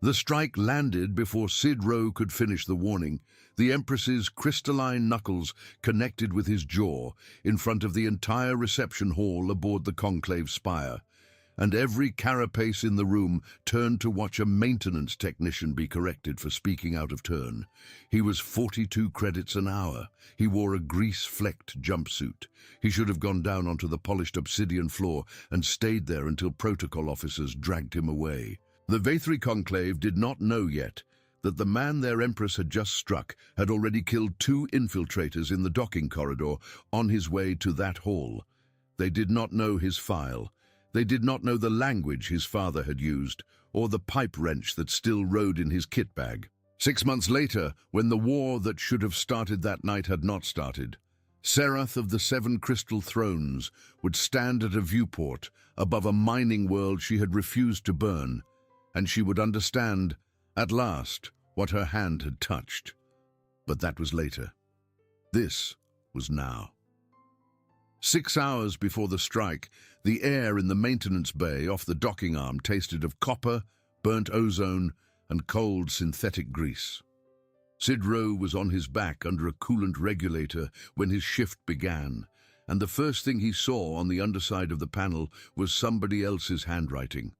The strike landed before Sid Rowe could finish the warning. The Empress's crystalline knuckles connected with his jaw in front of the entire reception hall aboard the Conclave Spire, and every carapace in the room turned to watch a maintenance technician be corrected for speaking out of turn. He was 42 credits an hour. He wore a grease-flecked jumpsuit. He should have gone down onto the polished obsidian floor and stayed there until protocol officers dragged him away. The Vathri Conclave did not know yet that the man their Empress had just struck had already killed 2 infiltrators in the docking corridor on his way to that hall. They did not know his file. They did not know the language his father had used, or the pipe wrench that still rode in his kit bag. 6 months later, when the war that should have started that night had not started, Serath of the 7 Crystal Thrones would stand at a viewport above a mining world she had refused to burn, and she would understand, at last, what her hand had touched. But that was later. This was now. 6 hours before the strike, the air in the maintenance bay off the docking arm tasted of copper, burnt ozone, and cold synthetic grease. Sid Rowe was on his back under a coolant regulator when his shift began, and the first thing he saw on the underside of the panel was somebody else's handwriting.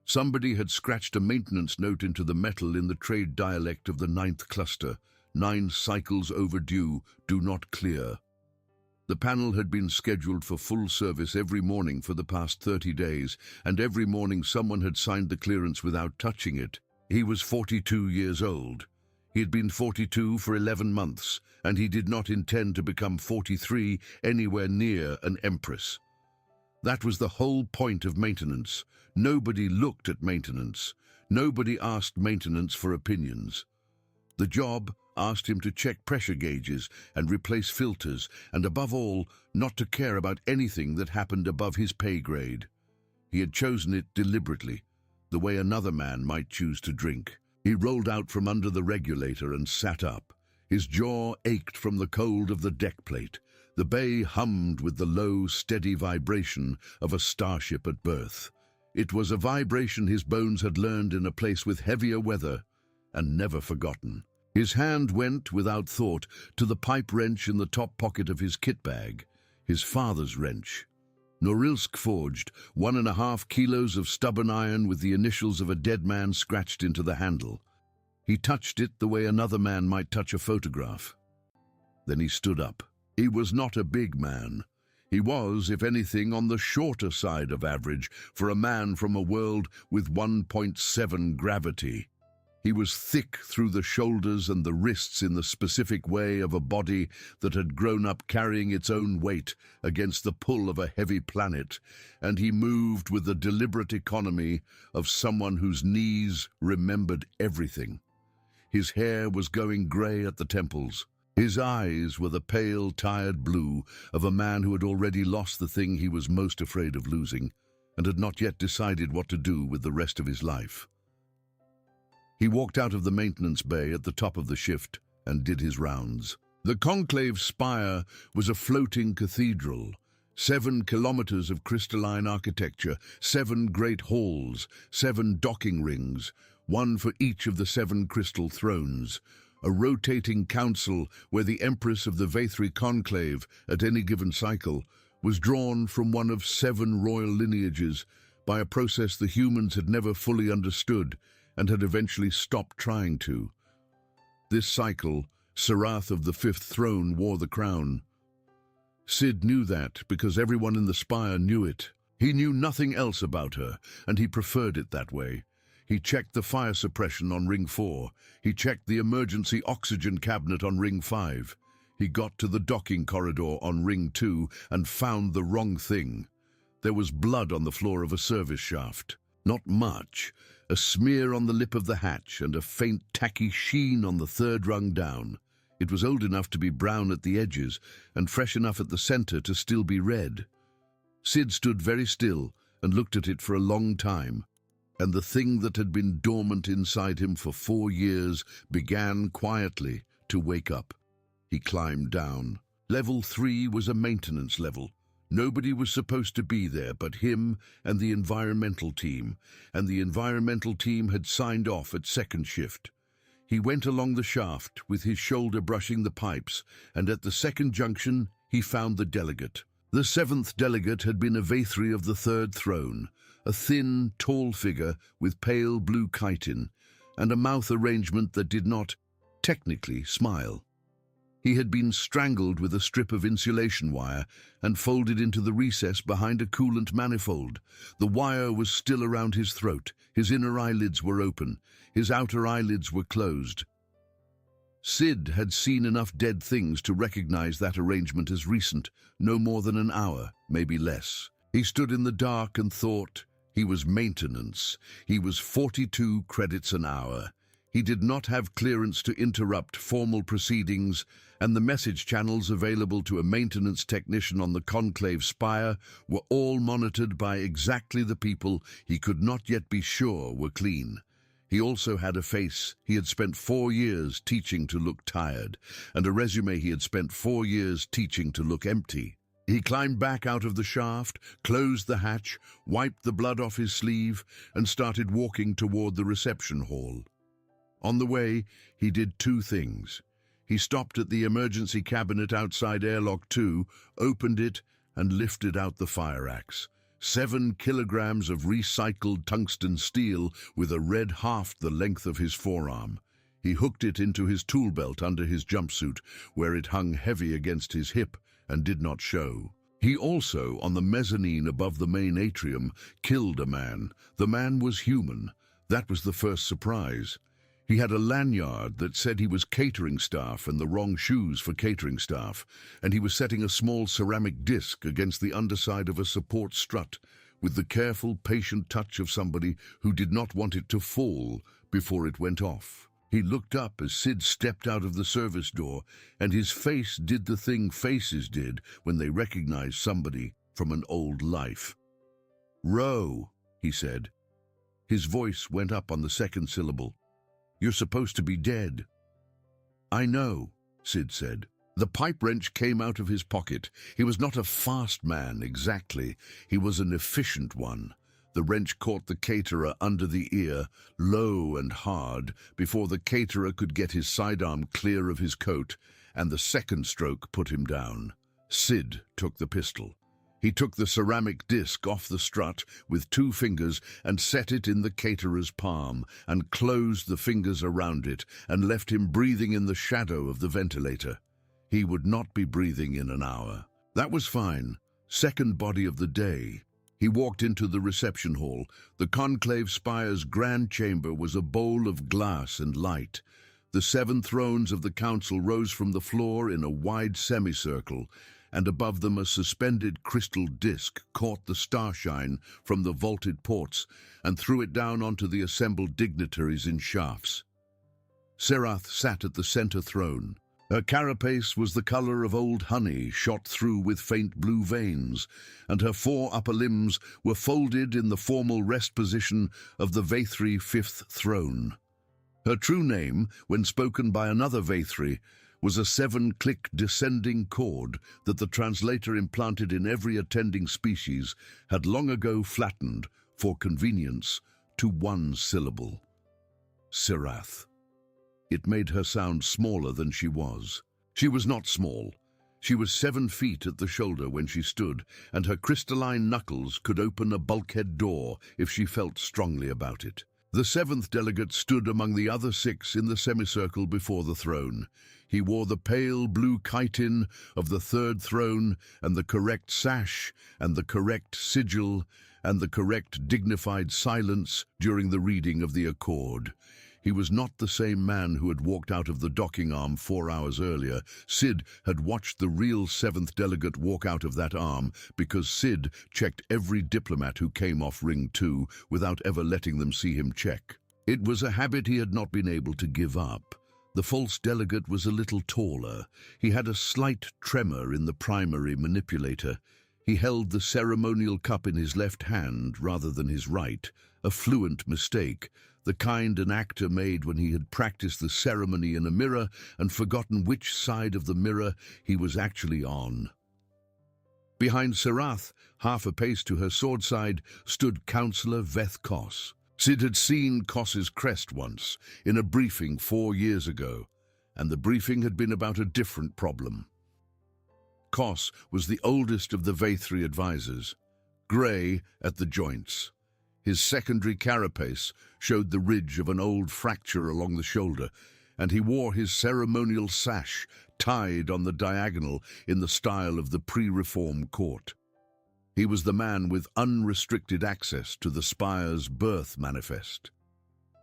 Somebody had scratched a maintenance note into the metal in the trade dialect of the 9th cluster: 9 cycles overdue, do not clear. The panel had been scheduled for full service every morning for the past 30 days, and every morning someone had signed the clearance without touching it. He was 42 years old. He had been 42 for 11 months, and he did not intend to become 43 anywhere near an Empress. That was the whole point of maintenance. Nobody looked at maintenance. Nobody asked maintenance for opinions. The job asked him to check pressure gauges and replace filters, and above all, not to care about anything that happened above his pay grade. He had chosen it deliberately, the way another man might choose to drink. He rolled out from under the regulator and sat up. His jaw ached from the cold of the deck plate. The bay hummed with the low, steady vibration of a starship at berth. It was a vibration his bones had learned in a place with heavier weather and never forgotten. His hand went, without thought, to the pipe wrench in the top pocket of his kit bag, his father's wrench. Norilsk forged, 1.5 kilos of stubborn iron with the initials of a dead man scratched into the handle. He touched it the way another man might touch a photograph. Then he stood up. He was not a big man. He was, if anything, on the shorter side of average for a man from a world with 1.7 gravity. He was thick through the shoulders and the wrists in the specific way of a body that had grown up carrying its own weight against the pull of a heavy planet, and he moved with the deliberate economy of someone whose knees remembered everything. His hair was going grey at the temples. His eyes were the pale, tired blue of a man who had already lost the thing he was most afraid of losing and had not yet decided what to do with the rest of his life. He walked out of the maintenance bay at the top of the shift and did his rounds. The Conclave Spire was a floating cathedral, 7 kilometers of crystalline architecture, 7 great halls, 7 docking rings, 1 for each of the 7 crystal thrones, a rotating council where the Empress of the Vathri Conclave, at any given cycle, was drawn from one of 7 royal lineages by a process the humans had never fully understood and had eventually stopped trying to. This cycle, Serath of the 5th Throne wore the crown. Sid knew that because everyone in the spire knew it. He knew nothing else about her, and he preferred it that way. He checked the fire suppression on Ring 4. He checked the emergency oxygen cabinet on Ring 5. He got to the docking corridor on Ring 2 and found the wrong thing. There was blood on the floor of a service shaft. Not much. A smear on the lip of the hatch and a faint tacky sheen on the 3rd rung down. It was old enough to be brown at the edges and fresh enough at the center to still be red. Sid stood very still and looked at it for a long time, and the thing that had been dormant inside him for 4 years began quietly to wake up. He climbed down. Level 3 was a maintenance level. Nobody was supposed to be there but him and the environmental team, and the environmental team had signed off at second shift. He went along the shaft with his shoulder brushing the pipes, and at the second junction he found the delegate. The seventh delegate had been a Vathri of the third throne, a thin, tall figure with pale blue chitin, and a mouth arrangement that did not, technically, smile. He had been strangled with a strip of insulation wire and folded into the recess behind a coolant manifold. The wire was still around his throat, his inner eyelids were open, his outer eyelids were closed. Sid had seen enough dead things to recognize that arrangement as recent, no more than an hour, maybe less. He stood in the dark and thought. He was maintenance. He was 42 credits an hour. He did not have clearance to interrupt formal proceedings, and the message channels available to a maintenance technician on the conclave spire were all monitored by exactly the people he could not yet be sure were clean. He also had a face he had spent 4 years teaching to look tired, and a resume he had spent 4 years teaching to look empty. He climbed back out of the shaft, closed the hatch, wiped the blood off his sleeve, and started walking toward the reception hall. On the way, he did 2 things. He stopped at the emergency cabinet outside airlock 2, opened it, and lifted out the fire axe. 7 kilograms of recycled tungsten steel with a red half the length of his forearm. He hooked it into his tool belt under his jumpsuit, where it hung heavy against his hip and did not show. He also, on the mezzanine above the main atrium, killed a man. The man was human. That was the first surprise. He had a lanyard that said he was catering staff and the wrong shoes for catering staff, and he was setting a small ceramic disc against the underside of a support strut, with the careful, patient touch of somebody who did not want it to fall before it went off. He looked up as Sid stepped out of the service door, and his face did the thing faces did when they recognize somebody from an old life. "Row," he said. His voice went up on the second syllable. "You're supposed to be dead." "I know," Sid said. The pipe wrench came out of his pocket. He was not a fast man, exactly. He was an efficient one. The wrench caught the caterer under the ear, low and hard, before the caterer could get his sidearm clear of his coat, and the second stroke put him down. Sid took the pistol. He took the ceramic disc off the strut with 2 fingers and set it in the caterer's palm, and closed the fingers around it, and left him breathing in the shadow of the ventilator. He would not be breathing in an hour. That was fine. Second body of the day. He walked into the reception hall. The conclave spire's grand chamber was a bowl of glass and light. The 7 thrones of the council rose from the floor in a wide semicircle, and above them a suspended crystal disc caught the starshine from the vaulted ports and threw it down onto the assembled dignitaries in shafts. Serath sat at the center throne. Her carapace was the color of old honey shot through with faint blue veins, and her 4 upper limbs were folded in the formal rest position of the Vathri 5th throne. Her true name, when spoken by another Vathri, was a 7-click descending chord that the translator implanted in every attending species had long ago flattened, for convenience, to 1 syllable. Serath. It made her sound smaller than she was. She was not small. She was 7 feet at the shoulder when she stood, and her crystalline knuckles could open a bulkhead door if she felt strongly about it. The 7th delegate stood among the other 6 in the semicircle before the throne. He wore the pale blue chitin of the 3rd throne, and the correct sash, and the correct sigil, and the correct dignified silence during the reading of the accord. He was not the same man who had walked out of the docking arm 4 hours earlier. Sid had watched the real 7th delegate walk out of that arm because Sid checked every diplomat who came off Ring 2 without ever letting them see him check. It was a habit he had not been able to give up. The false delegate was a little taller. He had a slight tremor in the primary manipulator. He held the ceremonial cup in his left hand rather than his right, a fluent mistake, the kind an actor made when he had practiced the ceremony in a mirror and forgotten which side of the mirror he was actually on. Behind Serath, half a pace to her sword side, stood Councillor Veth Kos. Sid had seen Kos's crest once, in a briefing 4 years ago, and the briefing had been about a different problem. Kos was the oldest of the Vathri advisors, grey at the joints. His secondary carapace showed the ridge of an old fracture along the shoulder, and he wore his ceremonial sash tied on the diagonal in the style of the pre-reform court. He was the man with unrestricted access to the Spire's birth manifest.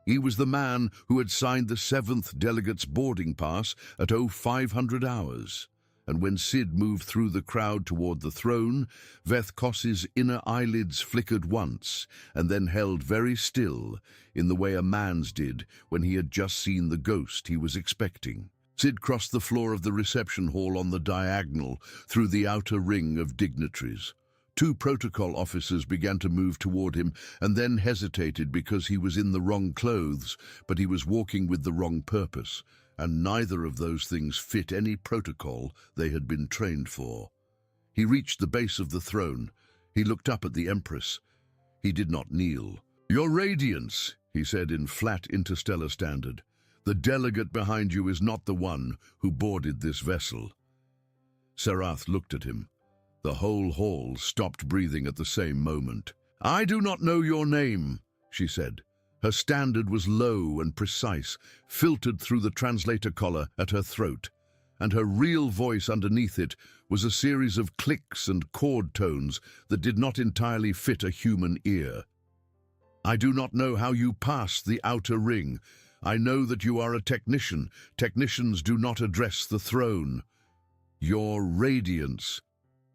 He was the man who had signed the 7th delegate's boarding pass at 0500 hours. And when Sid moved through the crowd toward the throne, Veth Kos's inner eyelids flickered once and then held very still, in the way a man's did when he had just seen the ghost he was expecting. Sid crossed the floor of the reception hall on the diagonal through the outer ring of dignitaries. 2 protocol officers began to move toward him and then hesitated because he was in the wrong clothes, but he was walking with the wrong purpose, and neither of those things fit any protocol they had been trained for. He reached the base of the throne. He looked up at the Empress. He did not kneel. "Your Radiance," he said in flat interstellar standard, "the delegate behind you is not the one who boarded this vessel." Serath looked at him. The whole hall stopped breathing at the same moment. "I do not know your name," she said. Her standard was low and precise, filtered through the translator collar at her throat, and her real voice underneath it was a series of clicks and chord tones that did not entirely fit a human ear. "I do not know how you passed the outer ring. I know that you are a technician. Technicians do not address the throne. Your Radiance."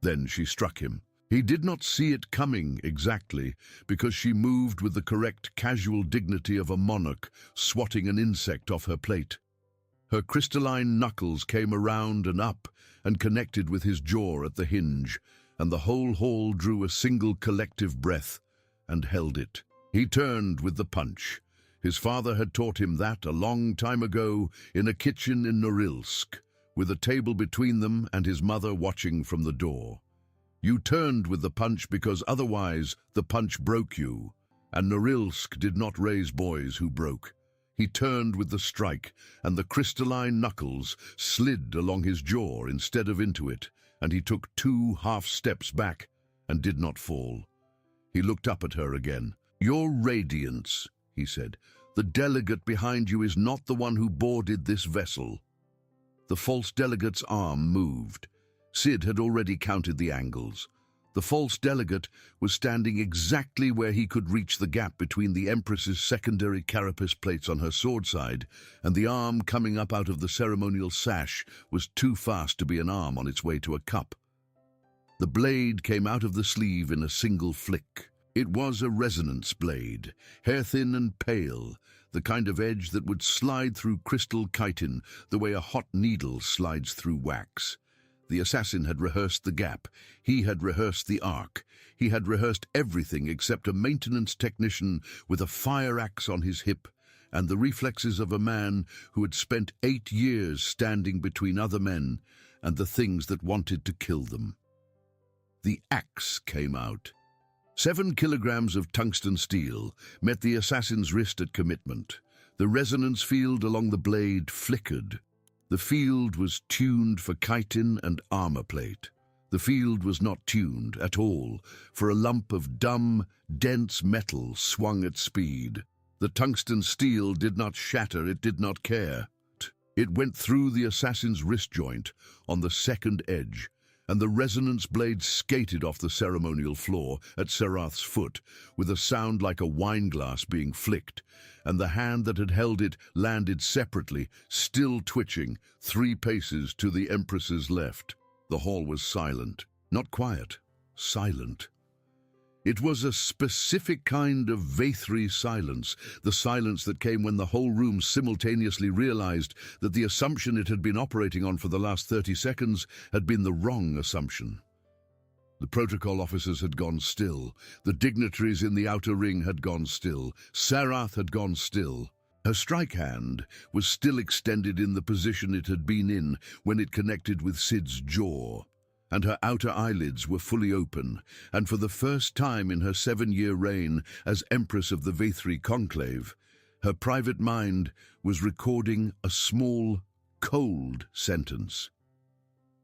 Then she struck him. He did not see it coming exactly, because she moved with the correct casual dignity of a monarch swatting an insect off her plate. Her crystalline knuckles came around and up and connected with his jaw at the hinge, and the whole hall drew a single collective breath and held it. He turned with the punch. His father had taught him that a long time ago in a kitchen in Norilsk, with a table between them and his mother watching from the door. You turned with the punch because otherwise the punch broke you, and Norilsk did not raise boys who broke. He turned with the strike, and the crystalline knuckles slid along his jaw instead of into it, and he took 2 half steps back and did not fall. He looked up at her again. "Your Radiance," he said, "the delegate behind you is not the one who boarded this vessel." The false delegate's arm moved. Sid had already counted the angles. The false delegate was standing exactly where he could reach the gap between the Empress's secondary carapace plates on her sword side, and the arm coming up out of the ceremonial sash was too fast to be an arm on its way to a cup. The blade came out of the sleeve in a single flick. It was a resonance blade, hair-thin and pale, the kind of edge that would slide through crystal chitin the way a hot needle slides through wax. The assassin had rehearsed the gap. He had rehearsed the arc. He had rehearsed everything except a maintenance technician with a fire axe on his hip and the reflexes of a man who had spent 8 years standing between other men and the things that wanted to kill them. The axe came out. 7 kilograms of tungsten steel met the assassin's wrist at commitment. The resonance field along the blade flickered. The field was tuned for chitin and armor plate. The field was not tuned at all for a lump of dumb, dense metal swung at speed. The tungsten steel did not shatter, it did not care. It went through the assassin's wrist joint on the second edge, and the resonance blade skated off the ceremonial floor at Serath's foot with a sound like a wineglass being flicked, and the hand that had held it landed separately, still twitching, 3 paces to the Empress's left. The hall was silent. Not quiet, silent. It was a specific kind of Vathri silence, the silence that came when the whole room simultaneously realized that the assumption it had been operating on for the last 30 seconds had been the wrong assumption. The protocol officers had gone still. The dignitaries in the outer ring had gone still. Serath had gone still. Her strike hand was still extended in the position it had been in when it connected with Sid's jaw. and her outer eyelids were fully open, and for the first time in her 7-year reign as Empress of the Veithri Conclave, her private mind was recording a small, cold sentence.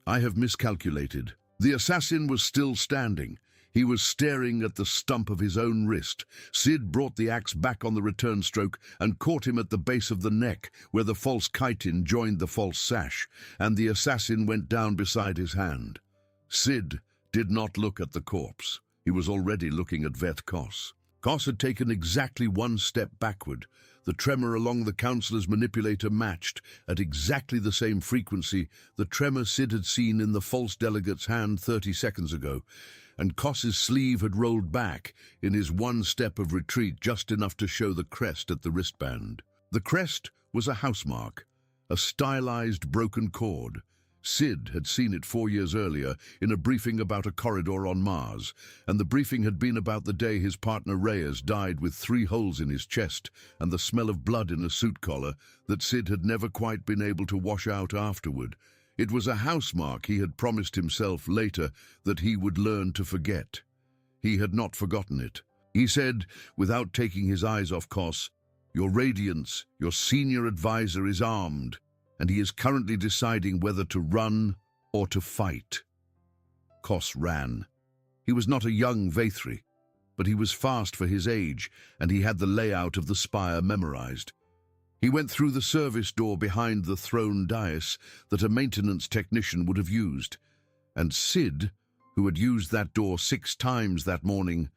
I have miscalculated. The assassin was still standing. He was staring at the stump of his own wrist. Sid brought the axe back on the return stroke and caught him at the base of the neck, where the false chitin joined the false sash, and the assassin went down beside his hand. Sid did not look at the corpse. He was already looking at Veth Kos. Kos had taken exactly 1 step backward. The tremor along the counselor's manipulator matched, at exactly the same frequency, the tremor Sid had seen in the false delegate's hand 30 seconds ago, and Kos's sleeve had rolled back in his 1 step of retreat, just enough to show the crest at the wristband. The crest was a housemark, a stylized broken cord. Sid had seen it 4 years earlier in a briefing about a corridor on Mars, and the briefing had been about the day his partner Reyes died with 3 holes in his chest and the smell of blood in a suit collar that Sid had never quite been able to wash out afterward. It was a housemark he had promised himself later that he would learn to forget. He had not forgotten it. He said, without taking his eyes off Kos, "Your Radiance, your senior advisor, is armed, and he is currently deciding whether to run or to fight." Kos ran. He was not a young Veithri, but he was fast for his age, and he had the layout of the spire memorized. He went through the service door behind the throne dais that a maintenance technician would have used, and Sid, who had used that door 6 times that morning,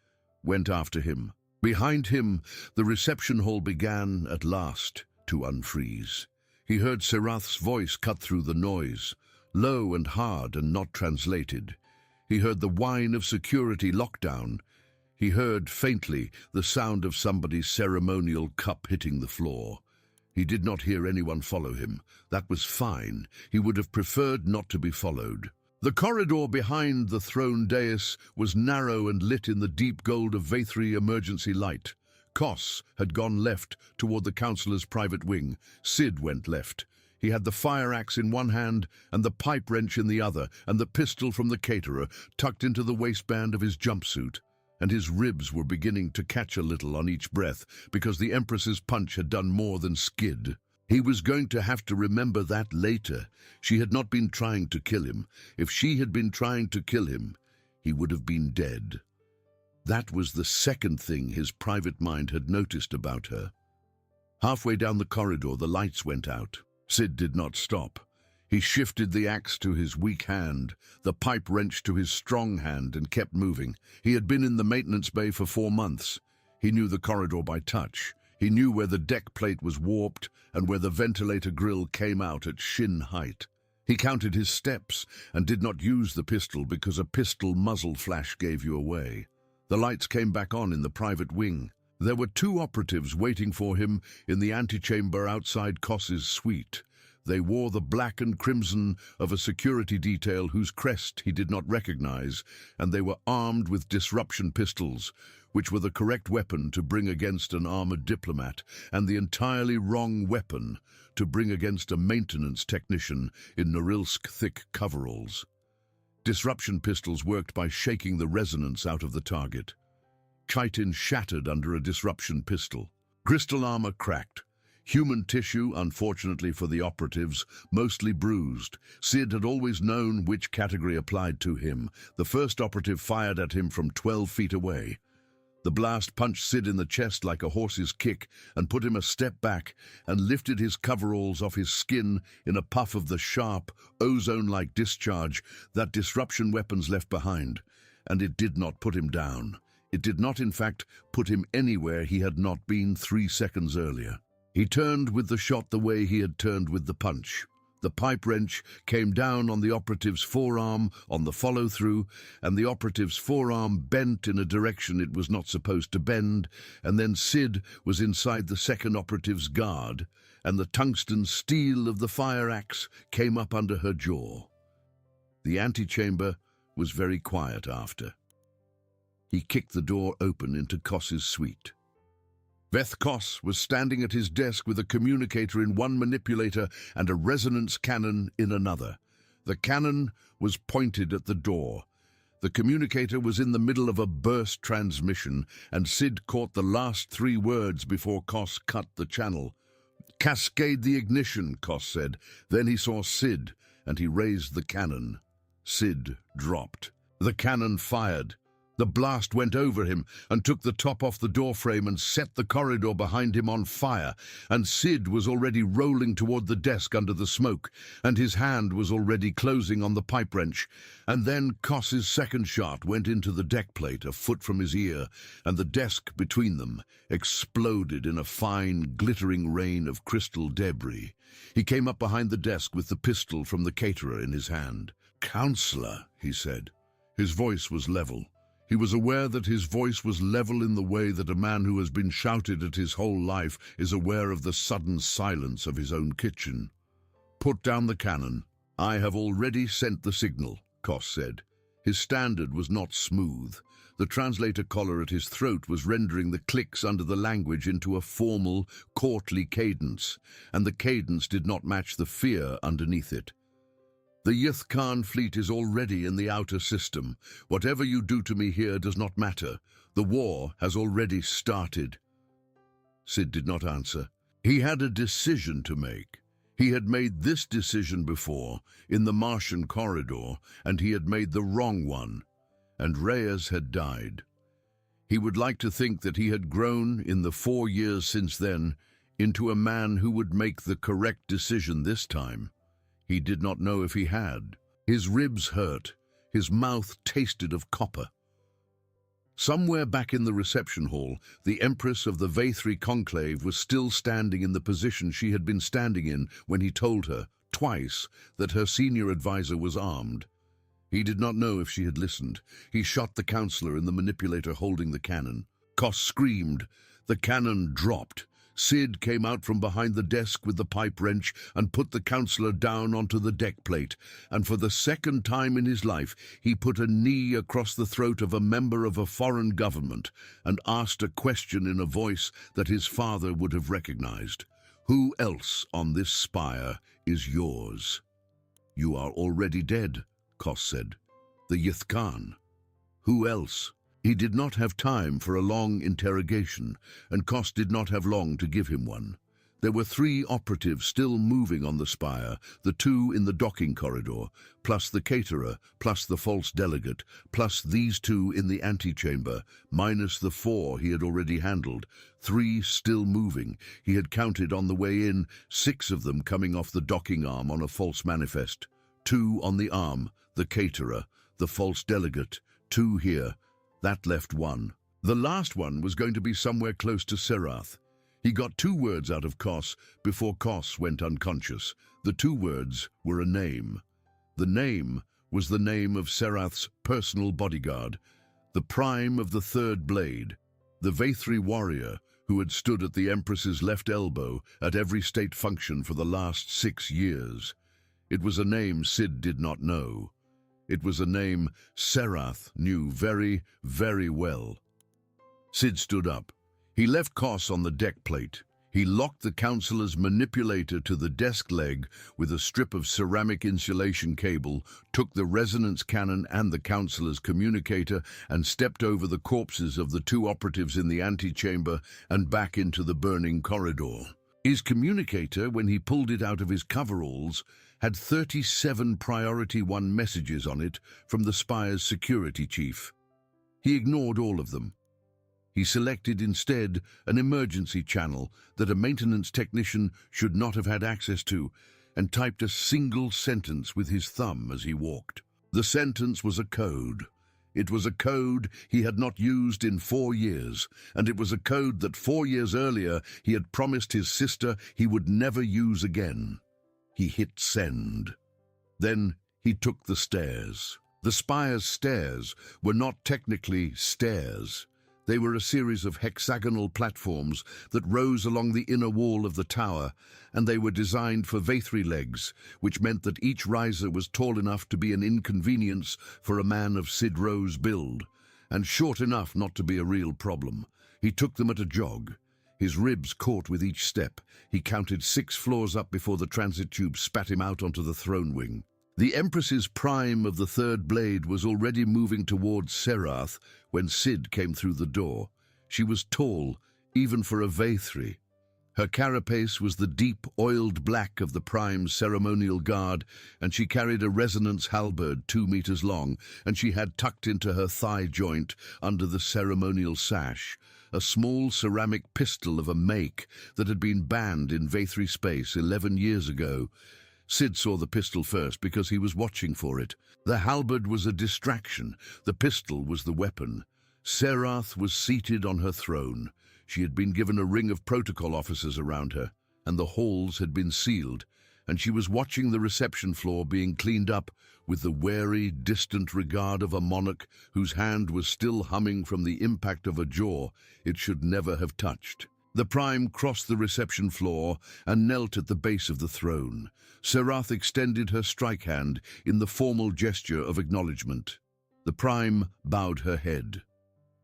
went after him. Behind him, the reception hall began, at last, to unfreeze. He heard Serath's voice cut through the noise, low and hard and not translated. He heard the whine of security lockdown. He heard, faintly, the sound of somebody's ceremonial cup hitting the floor. He did not hear anyone follow him. That was fine. He would have preferred not to be followed. The corridor behind the throne dais was narrow and lit in the deep gold of Veithri emergency light. Kos had gone left toward the counselor's private wing. Sid went left. He had the fire axe in one hand and the pipe wrench in the other, and the pistol from the caterer tucked into the waistband of his jumpsuit. And his ribs were beginning to catch a little on each breath because the Empress's punch had done more than skid. He was going to have to remember that later. She had not been trying to kill him. If she had been trying to kill him, he would have been dead. That was the second thing his private mind had noticed about her. Halfway down the corridor, the lights went out. Sid did not stop. He shifted the axe to his weak hand, the pipe wrench to his strong hand, and kept moving. He had been in the maintenance bay for 4 months. He knew the corridor by touch. He knew where the deck plate was warped and where the ventilator grill came out at shin height. He counted his steps and did not use the pistol because a pistol muzzle flash gave you away. The lights came back on in the private wing. There were 2 operatives waiting for him in the antechamber outside Kos's suite. They wore the black and crimson of a security detail whose crest he did not recognize, and they were armed with disruption pistols, which were the correct weapon to bring against an armored diplomat, and the entirely wrong weapon to bring against a maintenance technician in Norilsk thick coveralls. Disruption pistols worked by shaking the resonance out of the target. Chitin shattered under a disruption pistol. Crystal armor cracked. Human tissue, unfortunately for the operatives, mostly bruised. Sid had always known which category applied to him. The first operative fired at him from 12 feet away. The blast punched Sid in the chest like a horse's kick and put him a step back and lifted his coveralls off his skin in a puff of the sharp, ozone-like discharge that disruption weapons left behind. And it did not put him down. It did not, in fact, put him anywhere he had not been 3 seconds earlier. He turned with the shot the way he had turned with the punch. The pipe wrench came down on the operative's forearm on the follow-through, and the operative's forearm bent in a direction it was not supposed to bend, and then Sid was inside the second operative's guard, and the tungsten steel of the fire axe came up under her jaw. The antechamber was very quiet after. He kicked the door open into Kos's suite. Veth Kos was standing at his desk with a communicator in one manipulator and a resonance cannon in another. The cannon was pointed at the door. The communicator was in the middle of a burst transmission, and Sid caught the last 3 words before Koss cut the channel. "Cascade the ignition," Koss said. Then he saw Sid, and he raised the cannon. Sid dropped. The cannon fired. The blast went over him and took the top off the doorframe and set the corridor behind him on fire, and Sid was already rolling toward the desk under the smoke, and his hand was already closing on the pipe wrench. And then Koss's second shot went into the deck plate a foot from his ear, and the desk between them exploded in a fine, glittering rain of crystal debris. He came up behind the desk with the pistol from the caterer in his hand. "Counselor," he said. His voice was level. He was aware that his voice was level in the way that a man who has been shouted at his whole life is aware of the sudden silence of his own kitchen. "Put down the cannon." "I have already sent the signal," Koss said. His standard was not smooth. The translator collar at his throat was rendering the clicks under the language into a formal, courtly cadence, and the cadence did not match the fear underneath it. "The Yithkan fleet is already in the outer system. Whatever you do to me here does not matter. The war has already started." Sid did not answer. He had a decision to make. He had made this decision before, in the Martian corridor, and he had made the wrong one. And Reyes had died. He would like to think that he had grown, in the 4 years since then, into a man who would make the correct decision this time. He did not know if he had. His ribs hurt. His mouth tasted of copper. Somewhere back in the reception hall, the Empress of the Vathri conclave was still standing in the position she had been standing in when he told her, twice, that her senior advisor was armed. He did not know if she had listened. He shot the counselor and the manipulator holding the cannon. Koss screamed. The cannon dropped. Sid came out from behind the desk with the pipe wrench and put the counselor down onto the deck plate, and for the second time in his life he put a knee across the throat of a member of a foreign government and asked a question in a voice that his father would have recognized. "Who else on this spire is yours?" "You are already dead," Koss said. "The Yithkan." "Who else?" He did not have time for a long interrogation, and Koss did not have long to give him one. There were 3 operatives still moving on the spire, the 2 in the docking corridor, plus the caterer, plus the false delegate, plus these 2 in the antechamber, minus the 4 he had already handled. 3 still moving. He had counted on the way in, 6 of them coming off the docking arm on a false manifest. 2 on the arm, the caterer, the false delegate, 2 here. That left 1. The last one was going to be somewhere close to Serath. He got 2 words out of Koss before Koss went unconscious. The 2 words were a name. The name was the name of Serath's personal bodyguard, the prime of the 3rd blade, the Vathri warrior who had stood at the Empress's left elbow at every state function for the last 6 years. It was a name Sid did not know. It was a name Serath knew very, very well. Sid stood up. He left Koss on the deck plate. He locked the counselor's manipulator to the desk leg with a strip of ceramic insulation cable, took the resonance cannon and the counselor's communicator, and stepped over the corpses of the 2 operatives in the antechamber and back into the burning corridor. His communicator, when he pulled it out of his coveralls, had 37 Priority 1 messages on it from the spire's security chief. He ignored all of them. He selected instead an emergency channel that a maintenance technician should not have had access to, and typed a single sentence with his thumb as he walked. The sentence was a code. It was a code he had not used in 4 years, and it was a code that 4 years earlier he had promised his sister he would never use again. He hit send. Then he took the stairs. The spire's stairs were not technically stairs. They were a series of hexagonal platforms that rose along the inner wall of the tower, and they were designed for Vathri legs, which meant that each riser was tall enough to be an inconvenience for a man of Sid Rowe's build, and short enough not to be a real problem. He took them at a jog. His ribs caught with each step. He counted 6 floors up before the transit tube spat him out onto the throne wing. The Empress's prime of the third blade was already moving towards Serath when Sid came through the door. She was tall, even for a Vaythri. Her carapace was the deep, oiled black of the Prime's ceremonial guard, and she carried a resonance halberd 2 meters long, and she had tucked into her thigh joint, under the ceremonial sash, a small ceramic pistol of a make that had been banned in Vaythri space 11 years ago. Sid saw the pistol first because he was watching for it. The halberd was a distraction. The pistol was the weapon. Serath was seated on her throne. She had been given a ring of protocol officers around her, and the halls had been sealed, and she was watching the reception floor being cleaned up with the wary, distant regard of a monarch whose hand was still humming from the impact of a jaw it should never have touched. The Prime crossed the reception floor and knelt at the base of the throne. Serath extended her strike hand in the formal gesture of acknowledgement. The Prime bowed her head.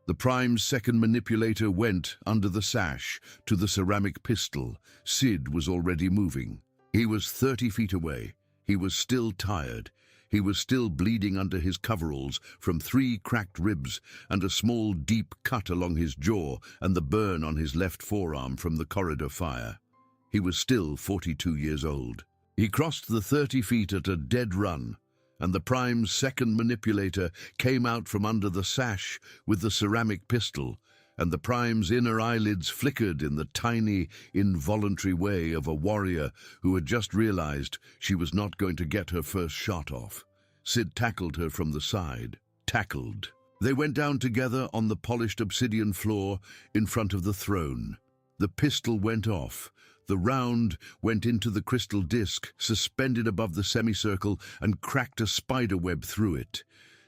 The Prime's second manipulator went under the sash to the ceramic pistol. Sid was already moving. He was 30 feet away. He was still tired. He was still bleeding under his coveralls from 3 cracked ribs and a small deep cut along his jaw and the burn on his left forearm from the corridor fire. He was still 42 years old. He crossed the 30 feet at a dead run, and the Prime's second manipulator came out from under the sash with the ceramic pistol, and the Prime's inner eyelids flickered in the tiny, involuntary way of a warrior who had just realized she was not going to get her first shot off. Sid tackled her from the side. Tackled. They went down together on the polished obsidian floor in front of the throne. The pistol went off. The round went into the crystal disc, suspended above the semicircle, and cracked a spider web through it.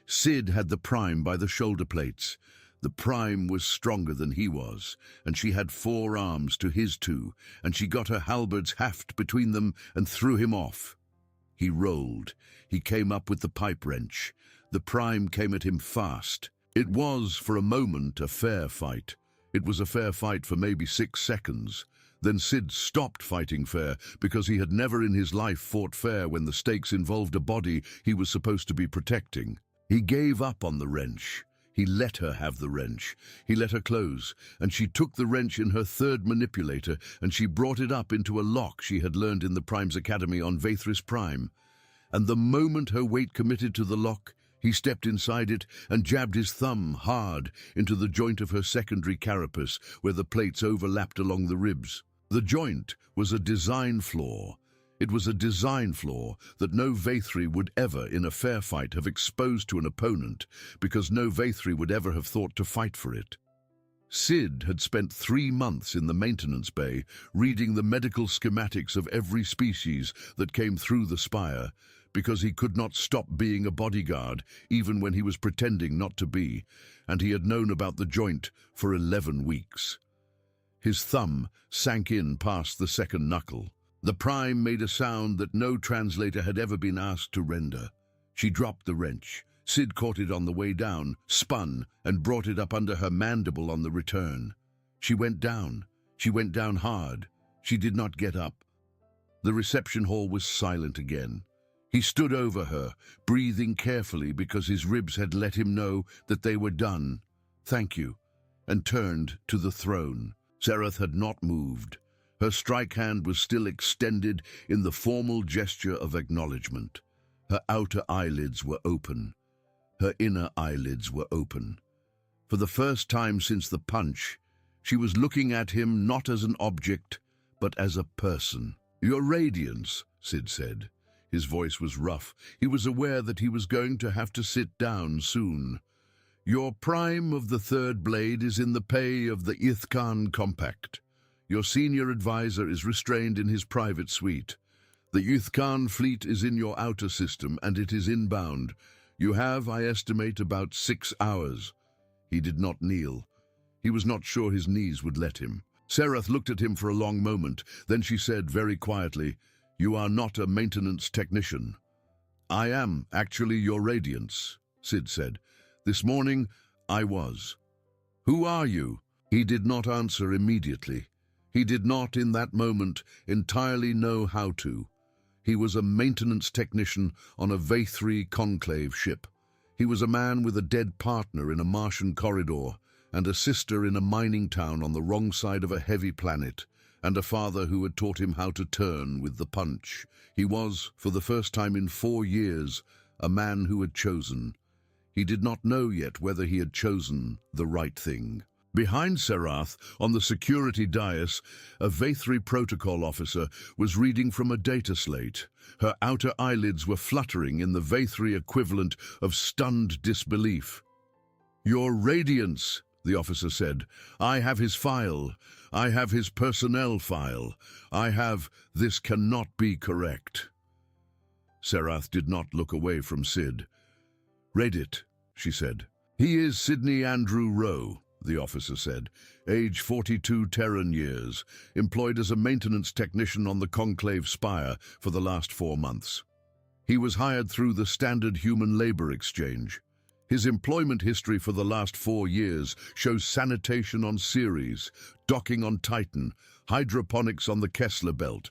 Sid had the Prime by the shoulder plates. The Prime was stronger than he was, and she had 4 arms to his 2, and she got her halberd's haft between them and threw him off. He rolled. He came up with the pipe wrench. The Prime came at him fast. It was, for a moment, a fair fight. It was a fair fight for maybe 6 seconds. Then Sid stopped fighting fair because he had never in his life fought fair when the stakes involved a body he was supposed to be protecting. He gave up on the wrench. He let her have the wrench. He let her close, and she took the wrench in her third manipulator, and she brought it up into a lock she had learned in the Prime's Academy on Vaythris Prime. And the moment her weight committed to the lock, he stepped inside it and jabbed his thumb hard into the joint of her secondary carapace where the plates overlapped along the ribs. The joint was a design flaw. It was a design flaw that no Vaythri would ever, in a fair fight, have exposed to an opponent, because no Vaythri would ever have thought to fight for it. Sid had spent 3 months in the maintenance bay, reading the medical schematics of every species that came through the spire, because he could not stop being a bodyguard, even when he was pretending not to be, and he had known about the joint for 11 weeks. His thumb sank in past the second knuckle. The Prime made a sound that no translator had ever been asked to render. She dropped the wrench. Sid caught it on the way down, spun, and brought it up under her mandible on the return. She went down. She went down hard. She did not get up. The reception hall was silent again. He stood over her, breathing carefully because his ribs had let him know that they were done. "Thank you," and turned to the throne. Serath had not moved. Her strike hand was still extended in the formal gesture of acknowledgement. Her outer eyelids were open. Her inner eyelids were open. For the first time since the punch, she was looking at him not as an object, but as a person. "Your Radiance," Sid said. His voice was rough. He was aware that he was going to have to sit down soon. "Your Prime of the Third Blade is in the pay of the Ithkan Compact. Your senior advisor is restrained in his private suite. The Ithkan fleet is in your outer system, and it is inbound. You have, I estimate, about 6 hours." He did not kneel. He was not sure his knees would let him. Serath looked at him for a long moment. Then she said very quietly, "You are not a maintenance technician." "I am actually your Radiance," Sid said. "This morning, I was." "Who are you?" He did not answer immediately. He did not, in that moment, entirely know how to. He was a maintenance technician on a V3 conclave ship. He was a man with a dead partner in a Martian corridor, and a sister in a mining town on the wrong side of a heavy planet, and a father who had taught him how to turn with the punch. He was, for the first time in 4 years, a man who had chosen. He did not know yet whether he had chosen the right thing. Behind Serath, on the security dais, a V3 protocol officer was reading from a data slate. Her outer eyelids were fluttering in the V3 equivalent of stunned disbelief. "Your Radiance," the officer said. "I have his file. I have his personnel file. I have... This cannot be correct." Serath did not look away from Sid. "Read it," she said. "He is Sidney Andrew Rowe," the officer said, age 42 Terran years, employed as a maintenance technician on the Conclave Spire for the last 4 months. He was hired through the standard human labor exchange. His employment history for the last 4 years shows sanitation on Ceres, docking on Titan, hydroponics on the Kessler Belt.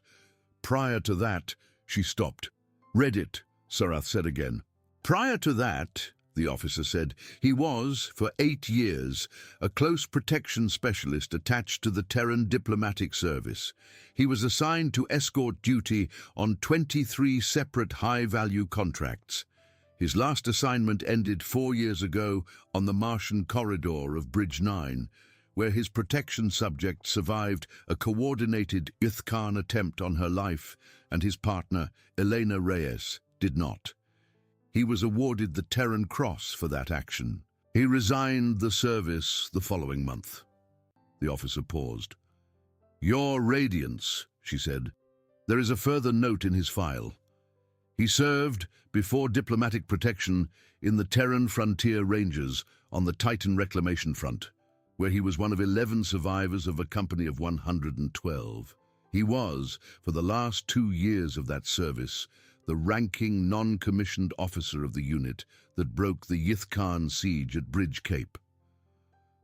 Prior to that, she stopped. "Read it," Serath said again. "Prior to that," the officer said, "he was, for 8 years, a close protection specialist attached to the Terran Diplomatic Service. He was assigned to escort duty on 23 separate high-value contracts. His last assignment ended 4 years ago on the Martian corridor of Bridge 9, where his protection subject survived a coordinated Ithkan attempt on her life, and his partner, Elena Reyes, did not. He was awarded the Terran Cross for that action. He resigned the service the following month." The officer paused. "Your Radiance," she said. "There is a further note in his file. He served, before diplomatic protection, in the Terran Frontier Rangers on the Titan Reclamation Front, where he was one of 11 survivors of a company of 112. He was, for the last 2 years of that service, the ranking non-commissioned officer of the unit that broke the Yithkan siege at Bridge Cape."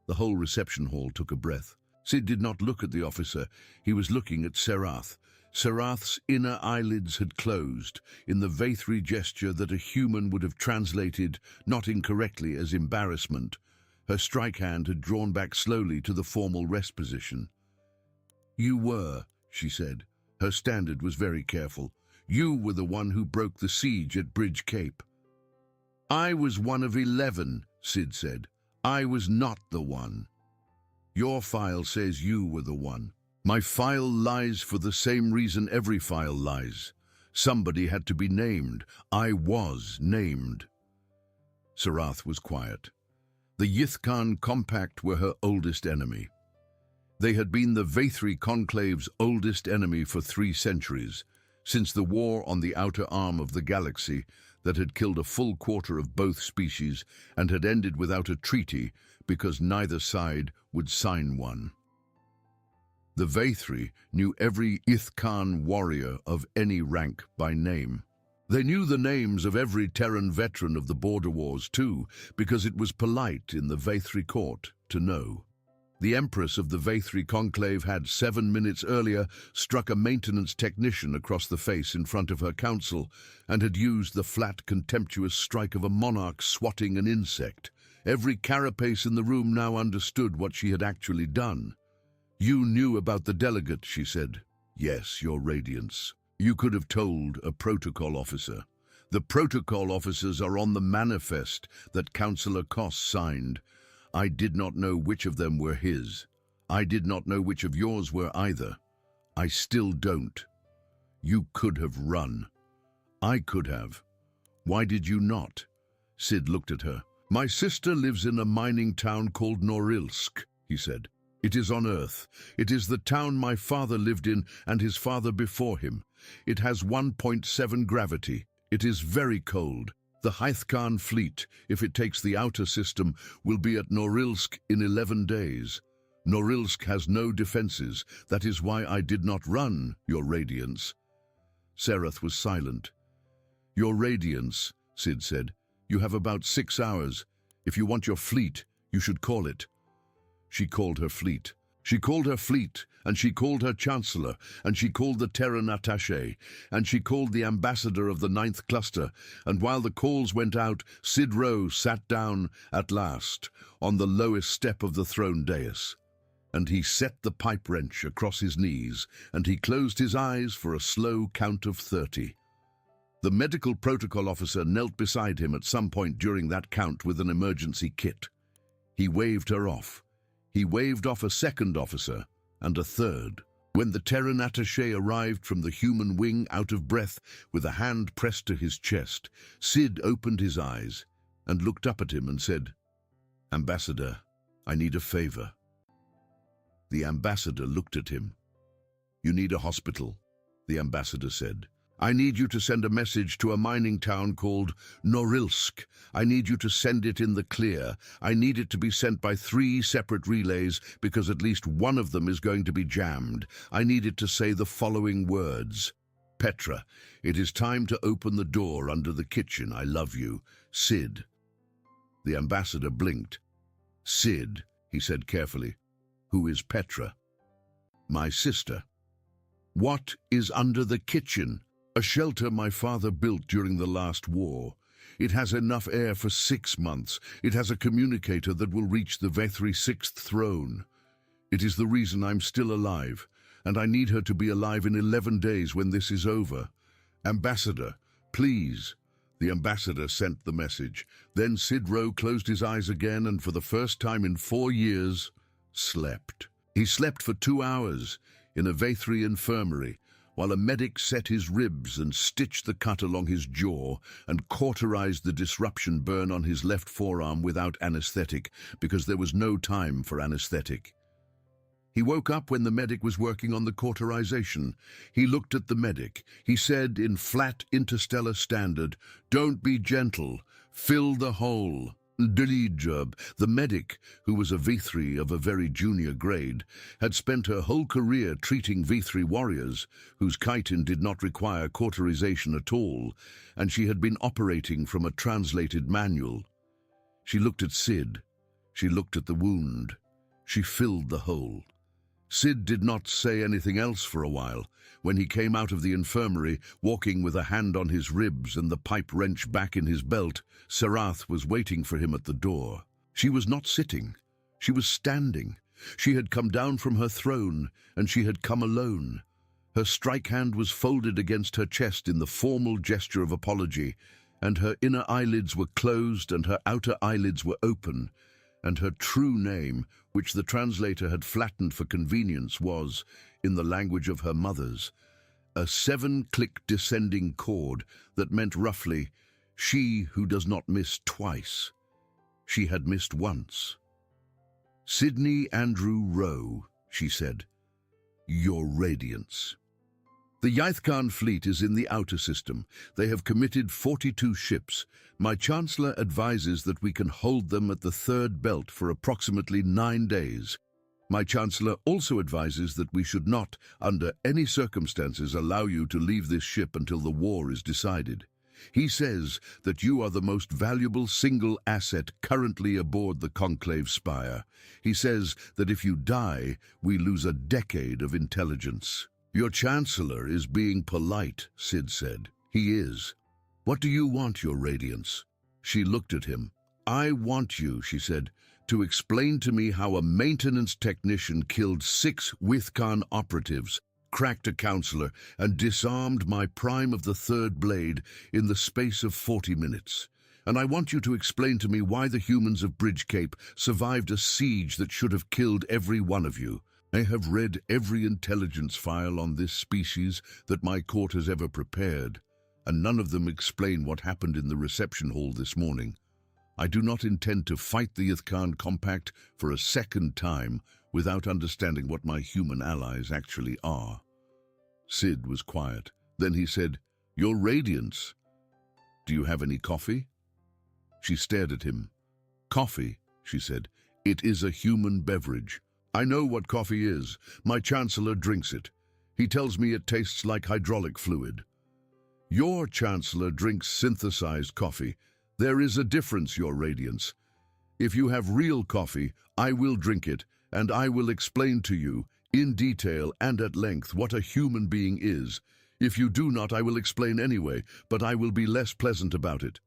The whole reception hall took a breath. Sid did not look at the officer. He was looking at Serath. Serath's inner eyelids had closed, in the V3 gesture that a human would have translated, not incorrectly, as embarrassment. Her strike hand had drawn back slowly to the formal rest position. "You were," she said. Her standard was very careful. "You were the one who broke the siege at Bridge Cape." "I was one of 11, Sid said. "I was not the one. Your file says you were the one. My file lies for the same reason every file lies. Somebody had to be named. I was named." Serath was quiet. The Yithkan Compact were her oldest enemy. They had been the V3 Conclave's oldest enemy for 3 centuries, since the war on the outer arm of the galaxy that had killed a full quarter of both species and had ended without a treaty because neither side would sign one. The V3 knew every Ithkan warrior of any rank by name. They knew the names of every Terran veteran of the border wars too, because it was polite in the V3 court to know. The Empress of the V3 conclave had 7 minutes earlier struck a maintenance technician across the face in front of her council and had used the flat, contemptuous strike of a monarch swatting an insect. Every carapace in the room now understood what she had actually done. "You knew about the delegate," she said. "Yes, Your Radiance. You could have told a protocol officer. The protocol officers are on the manifest that Councillor Koss signed. I did not know which of them were his. I did not know which of yours were either. I still don't. You could have run. I could have. Why did you not?" Sid looked at her. "My sister lives in a mining town called Norilsk," he said. "It is on Earth. It is the town my father lived in and his father before him. It has 1.7 gravity. It is very cold. The Hythkan fleet, if it takes the outer system, will be at Norilsk in 11 days. Norilsk has no defenses. That is why I did not run, Your Radiance." Serath was silent. "Your Radiance," Sid said. "You have about 6 hours. If you want your fleet, you should call it." She called her fleet. She called her fleet, and she called her chancellor, and she called the Terran attaché, and she called the ambassador of the 9th cluster, and while the calls went out, Sid Roe sat down, at last, on the lowest step of the throne dais. And he set the pipe wrench across his knees, and he closed his eyes for a slow count of 30. The medical protocol officer knelt beside him at some point during that count with an emergency kit. He waved her off. He waved off a second officer, and a third. When the Terran attaché arrived from the human wing out of breath, with a hand pressed to his chest, Sid opened his eyes and looked up at him and said, "Ambassador, I need a favor." The ambassador looked at him. "You need a hospital," the ambassador said. "I need you to send a message to a mining town called Norilsk. I need you to send it in the clear. I need it to be sent by 3 separate relays because at least one of them is going to be jammed. I need it to say the following words. Petra, it is time to open the door under the kitchen. I love you. Sid." The ambassador blinked. "Sid," he said carefully. "Who is Petra?" "My sister." "What is under the kitchen?" "A shelter my father built during the last war. It has enough air for 6 months. It has a communicator that will reach the Vethri 6th throne. It is the reason I'm still alive, and I need her to be alive in 11 days when this is over. Ambassador, please." The ambassador sent the message. Then Sid Roe closed his eyes again and for the first time in 4 years, slept. He slept for 2 hours in a Vethri infirmary, while a medic set his ribs and stitched the cut along his jaw and cauterized the disruption burn on his left forearm without anesthetic, because there was no time for anesthetic. He woke up when the medic was working on the cauterization. He looked at the medic. He said in flat interstellar standard, "Don't be gentle. Fill the hole." Dilijub, the medic, who was a Vethri of a very junior grade, had spent her whole career treating Vethri warriors, whose chitin did not require cauterization at all, and she had been operating from a translated manual. She looked at Sid. She looked at the wound. She filled the hole. Sid did not say anything else for a while. When he came out of the infirmary, walking with a hand on his ribs and the pipe wrench back in his belt, Sarath was waiting for him at the door. She was not sitting. She was standing. She had come down from her throne, and she had come alone. Her strike hand was folded against her chest in the formal gesture of apology, and her inner eyelids were closed and her outer eyelids were open, and her true name, which the translator had flattened for convenience, was, in the language of her mothers, a 7-click descending chord that meant roughly, "She who does not miss twice." She had missed once. "Sidney Andrew Roe," she said, "your radiance." "The Ythkan fleet is in the outer system. They have committed 42 ships. My chancellor advises that we can hold them at the 3rd belt for approximately 9 days. My chancellor also advises that we should not, under any circumstances, allow you to leave this ship until the war is decided. He says that you are the most valuable single asset currently aboard the Conclave Spire. He says that if you die, we lose a decade of intelligence." "Your chancellor is being polite," Sid said. "He is. What do you want, your radiance?" She looked at him. "I want you," she said, "to explain to me how a maintenance technician killed 6 Withkan operatives, cracked a counselor, and disarmed my prime of the 3rd blade in the space of 40 minutes. And I want you to explain to me why the humans of Bridge Cape survived a siege that should have killed every one of you. I have read every intelligence file on this species that my court has ever prepared, and none of them explain what happened in the reception hall this morning. I do not intend to fight the Ythkan Compact for a second time without understanding what my human allies actually are." Sid was quiet. Then he said, "Your radiance. Do you have any coffee?" She stared at him. "Coffee," she said. "It is a human beverage. I know what coffee is. My chancellor drinks it. He tells me it tastes like hydraulic fluid. Your chancellor drinks synthesized coffee. There is a difference, your radiance. If you have real coffee, I will drink it, and I will explain to you, in detail and at length, what a human being is. If you do not, I will explain anyway, but I will be less pleasant about it."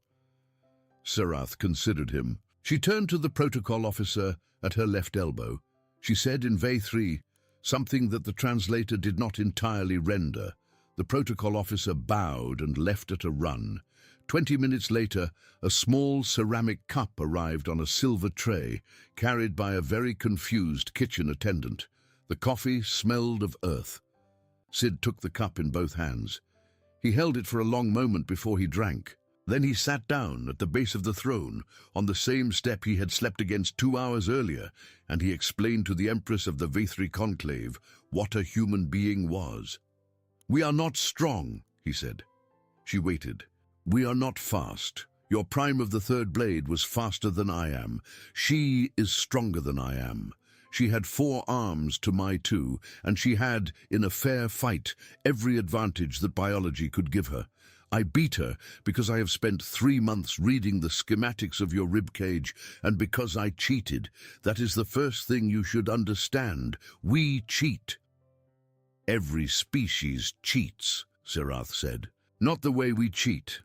Serath considered him. She turned to the protocol officer at her left elbow. She said in V3 something that the translator did not entirely render. The protocol officer bowed and left at a run. 20 minutes later, a small ceramic cup arrived on a silver tray, carried by a very confused kitchen attendant. The coffee smelled of earth. Sid took the cup in both hands. He held it for a long moment before he drank. Then he sat down at the base of the throne, on the same step he had slept against 2 hours earlier, and he explained to the Empress of the V3 conclave what a human being was. "We are not strong," he said. She waited. "We are not fast. Your prime of the third blade was faster than I am. She is stronger than I am. She had 4 arms to my 2, and she had, in a fair fight, every advantage that biology could give her. I beat her because I have spent 3 months reading the schematics of your ribcage, and because I cheated. That is the first thing you should understand. We cheat." "Every species cheats," Serath said. "Not the way we cheat.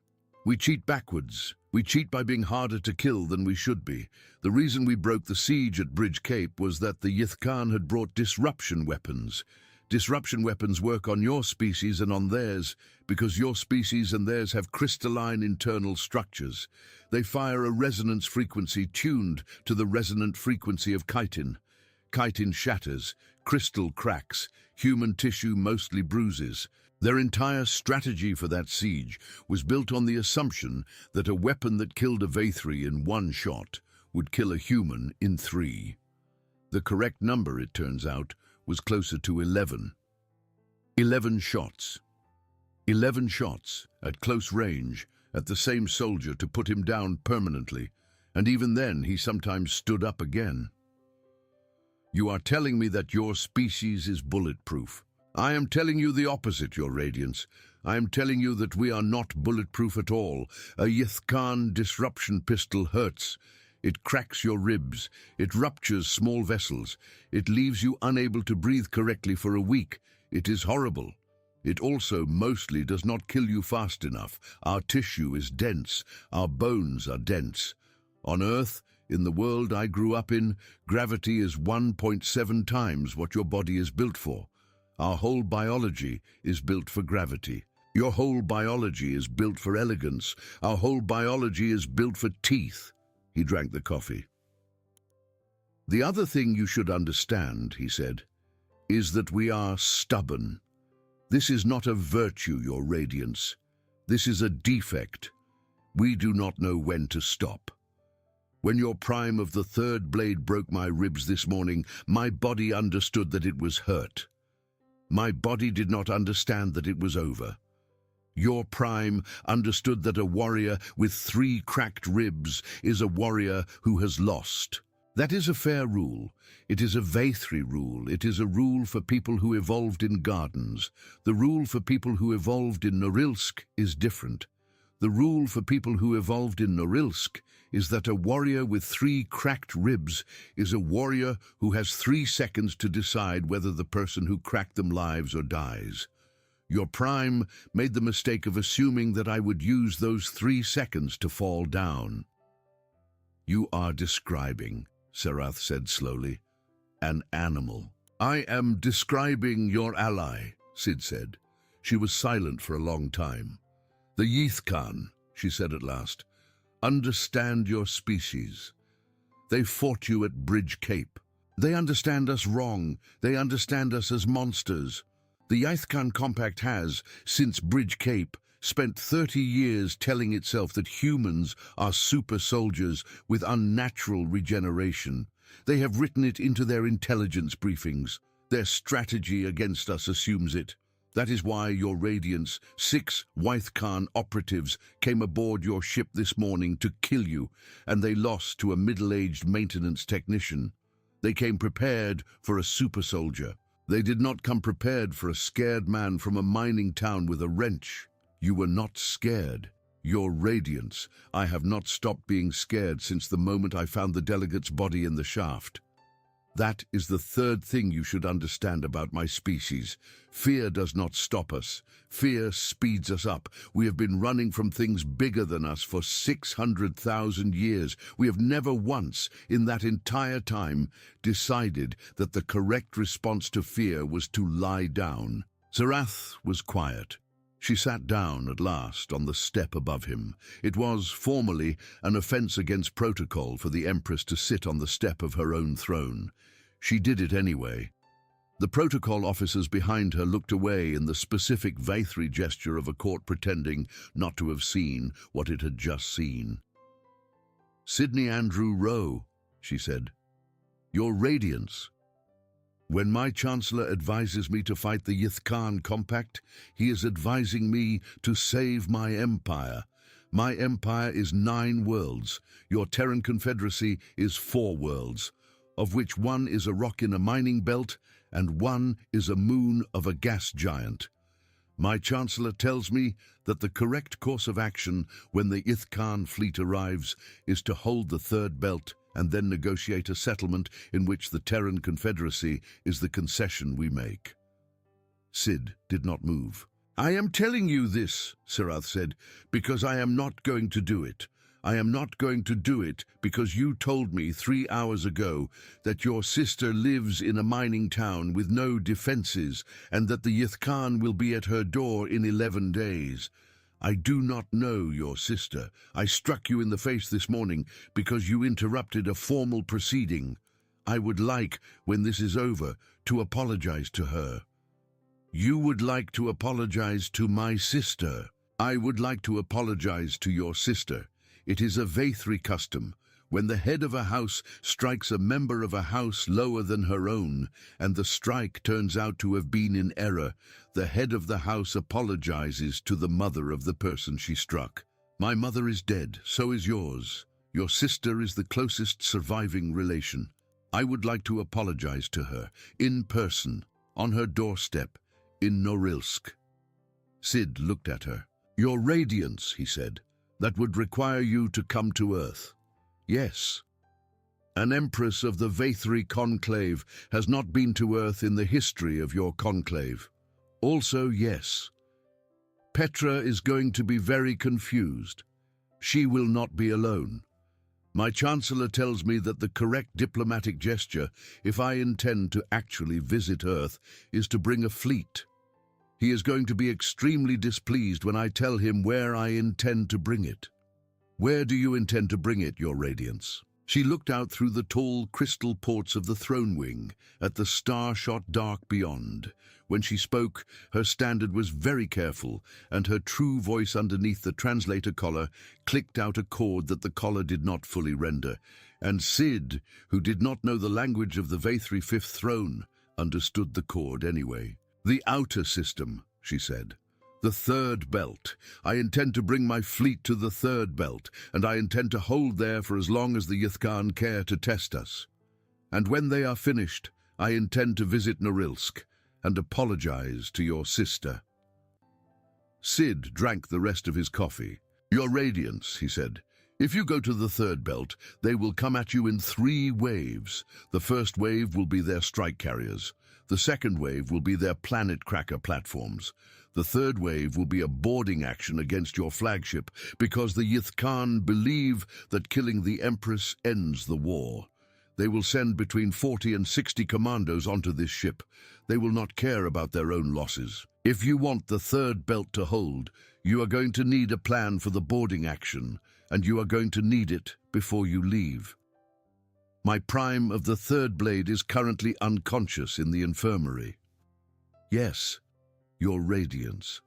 We cheat backwards. We cheat by being harder to kill than we should be. The reason we broke the siege at Bridge Cape was that the Yithkan had brought disruption weapons. Disruption weapons work on your species and on theirs, because your species and theirs have crystalline internal structures. They fire a resonance frequency tuned to the resonant frequency of chitin. Chitin shatters, crystal cracks, human tissue mostly bruises. Their entire strategy for that siege was built on the assumption that a weapon that killed a V3 in 1 shot would kill a human in 3. The correct number, it turns out, was closer to 11. 11 shots. 11 shots at close range at the same soldier to put him down permanently, and even then he sometimes stood up again. "You are telling me that your species is bulletproof. I am telling you the opposite, Your Radiance. I am telling you that we are not bulletproof at all. A Yithkan disruption pistol hurts. It cracks your ribs. It ruptures small vessels. It leaves you unable to breathe correctly for a week. It is horrible. It also mostly does not kill you fast enough. Our tissue is dense. Our bones are dense. On Earth, in the world I grew up in, gravity is 1.7 times what your body is built for. Our whole biology is built for gravity. Your whole biology is built for elegance. Our whole biology is built for teeth." He drank the coffee. "The other thing you should understand," he said, "is that we are stubborn. This is not a virtue, Your Radiance. This is a defect. We do not know when to stop. When your prime of the third blade broke my ribs this morning, my body understood that it was hurt. My body did not understand that it was over. Your prime understood that a warrior with 3 cracked ribs is a warrior who has lost. That is a fair rule. It is a V3 rule. It is a rule for people who evolved in gardens. The rule for people who evolved in Norilsk is different. The rule for people who evolved in Norilsk is that a warrior with 3 cracked ribs is a warrior who has 3 seconds to decide whether the person who cracked them lives or dies. Your prime made the mistake of assuming that I would use those 3 seconds to fall down." "You are describing," Serath said slowly, "an animal." "I am describing your ally," Sid said. She was silent for a long time. "The Yithkan," she said at last, "understand your species. They fought you at Bridge Cape. They understand us wrong. They understand us as monsters. The Yithkan Compact has, since Bridge Cape, spent 30 years telling itself that humans are super soldiers with unnatural regeneration. They have written it into their intelligence briefings. Their strategy against us assumes it. That is why, Your Radiance, 6 Yithkan operatives came aboard your ship this morning to kill you, and they lost to a middle-aged maintenance technician. They came prepared for a super soldier. They did not come prepared for a scared man from a mining town with a wrench. You were not scared. Your Radiance, I have not stopped being scared since the moment I found the delegate's body in the shaft." That is the third thing you should understand about my species. Fear does not stop us. Fear speeds us up. We have been running from things bigger than us for 600,000 years. We have never once, in that entire time, decided that the correct response to fear was to lie down. Zarath was quiet. She sat down at last on the step above him. It was, formally, an offense against protocol for the Empress to sit on the step of her own throne. She did it anyway. The protocol officers behind her looked away in the specific Vathri gesture of a court pretending not to have seen what it had just seen. "Sidney Andrew Rowe," she said, "Your Radiance. When my Chancellor advises me to fight the Yithkan Compact, he is advising me to save my empire. My empire is 9 worlds. Your Terran Confederacy is 4 worlds, of which one is a rock in a mining belt and one is a moon of a gas giant. My Chancellor tells me that the correct course of action when the Yithkan fleet arrives is to hold the third belt and then negotiate a settlement in which the Terran Confederacy is the concession we make." Sid did not move. "I am telling you this," Zarath said, "because I am not going to do it. I am not going to do it because you told me 3 hours ago that your sister lives in a mining town with no defenses and that the Yithkan will be at her door in 11 days. I do not know your sister. I struck you in the face this morning because you interrupted a formal proceeding. I would like, when this is over, to apologize to her. You would like to apologize to my sister. I would like to apologize to your sister. It is a Vathri custom. When the head of a house strikes a member of a house lower than her own, and the strike turns out to have been in error, the head of the house apologizes to the mother of the person she struck. My mother is dead, so is yours. Your sister is the closest surviving relation. I would like to apologize to her, in person, on her doorstep, in Norilsk." Sid looked at her. "Your Radiance," he said, "that would require you to come to Earth." "Yes. An Empress of the Vathri Conclave has not been to Earth in the history of your conclave. Also, yes. Petra is going to be very confused. She will not be alone. My Chancellor tells me that the correct diplomatic gesture, if I intend to actually visit Earth, is to bring a fleet. He is going to be extremely displeased when I tell him where I intend to bring it." "Where do you intend to bring it, Your Radiance?" She looked out through the tall crystal ports of the throne wing at the star-shot dark beyond. When she spoke, her standard was very careful, and her true voice underneath the translator collar clicked out a chord that the collar did not fully render. And Sid, who did not know the language of the Vathri Fifth Throne, understood the chord anyway. "The outer system," she said. "The third belt. I intend to bring my fleet to the third belt, and I intend to hold there for as long as the Yithkan care to test us. And when they are finished, I intend to visit Norilsk and apologize to your sister." Sid drank the rest of his coffee. "Your Radiance," he said, "if you go to the third belt, they will come at you in 3 waves. The first wave will be their strike carriers. The second wave will be their planet cracker platforms. The third wave will be a boarding action against your flagship because the Yithkan believe that killing the Empress ends the war. They will send between 40 and 60 commandos onto this ship. They will not care about their own losses. If you want the third belt to hold, you are going to need a plan for the boarding action, and you are going to need it before you leave. My prime of the third blade is currently unconscious in the infirmary." "Yes, Your Radiance."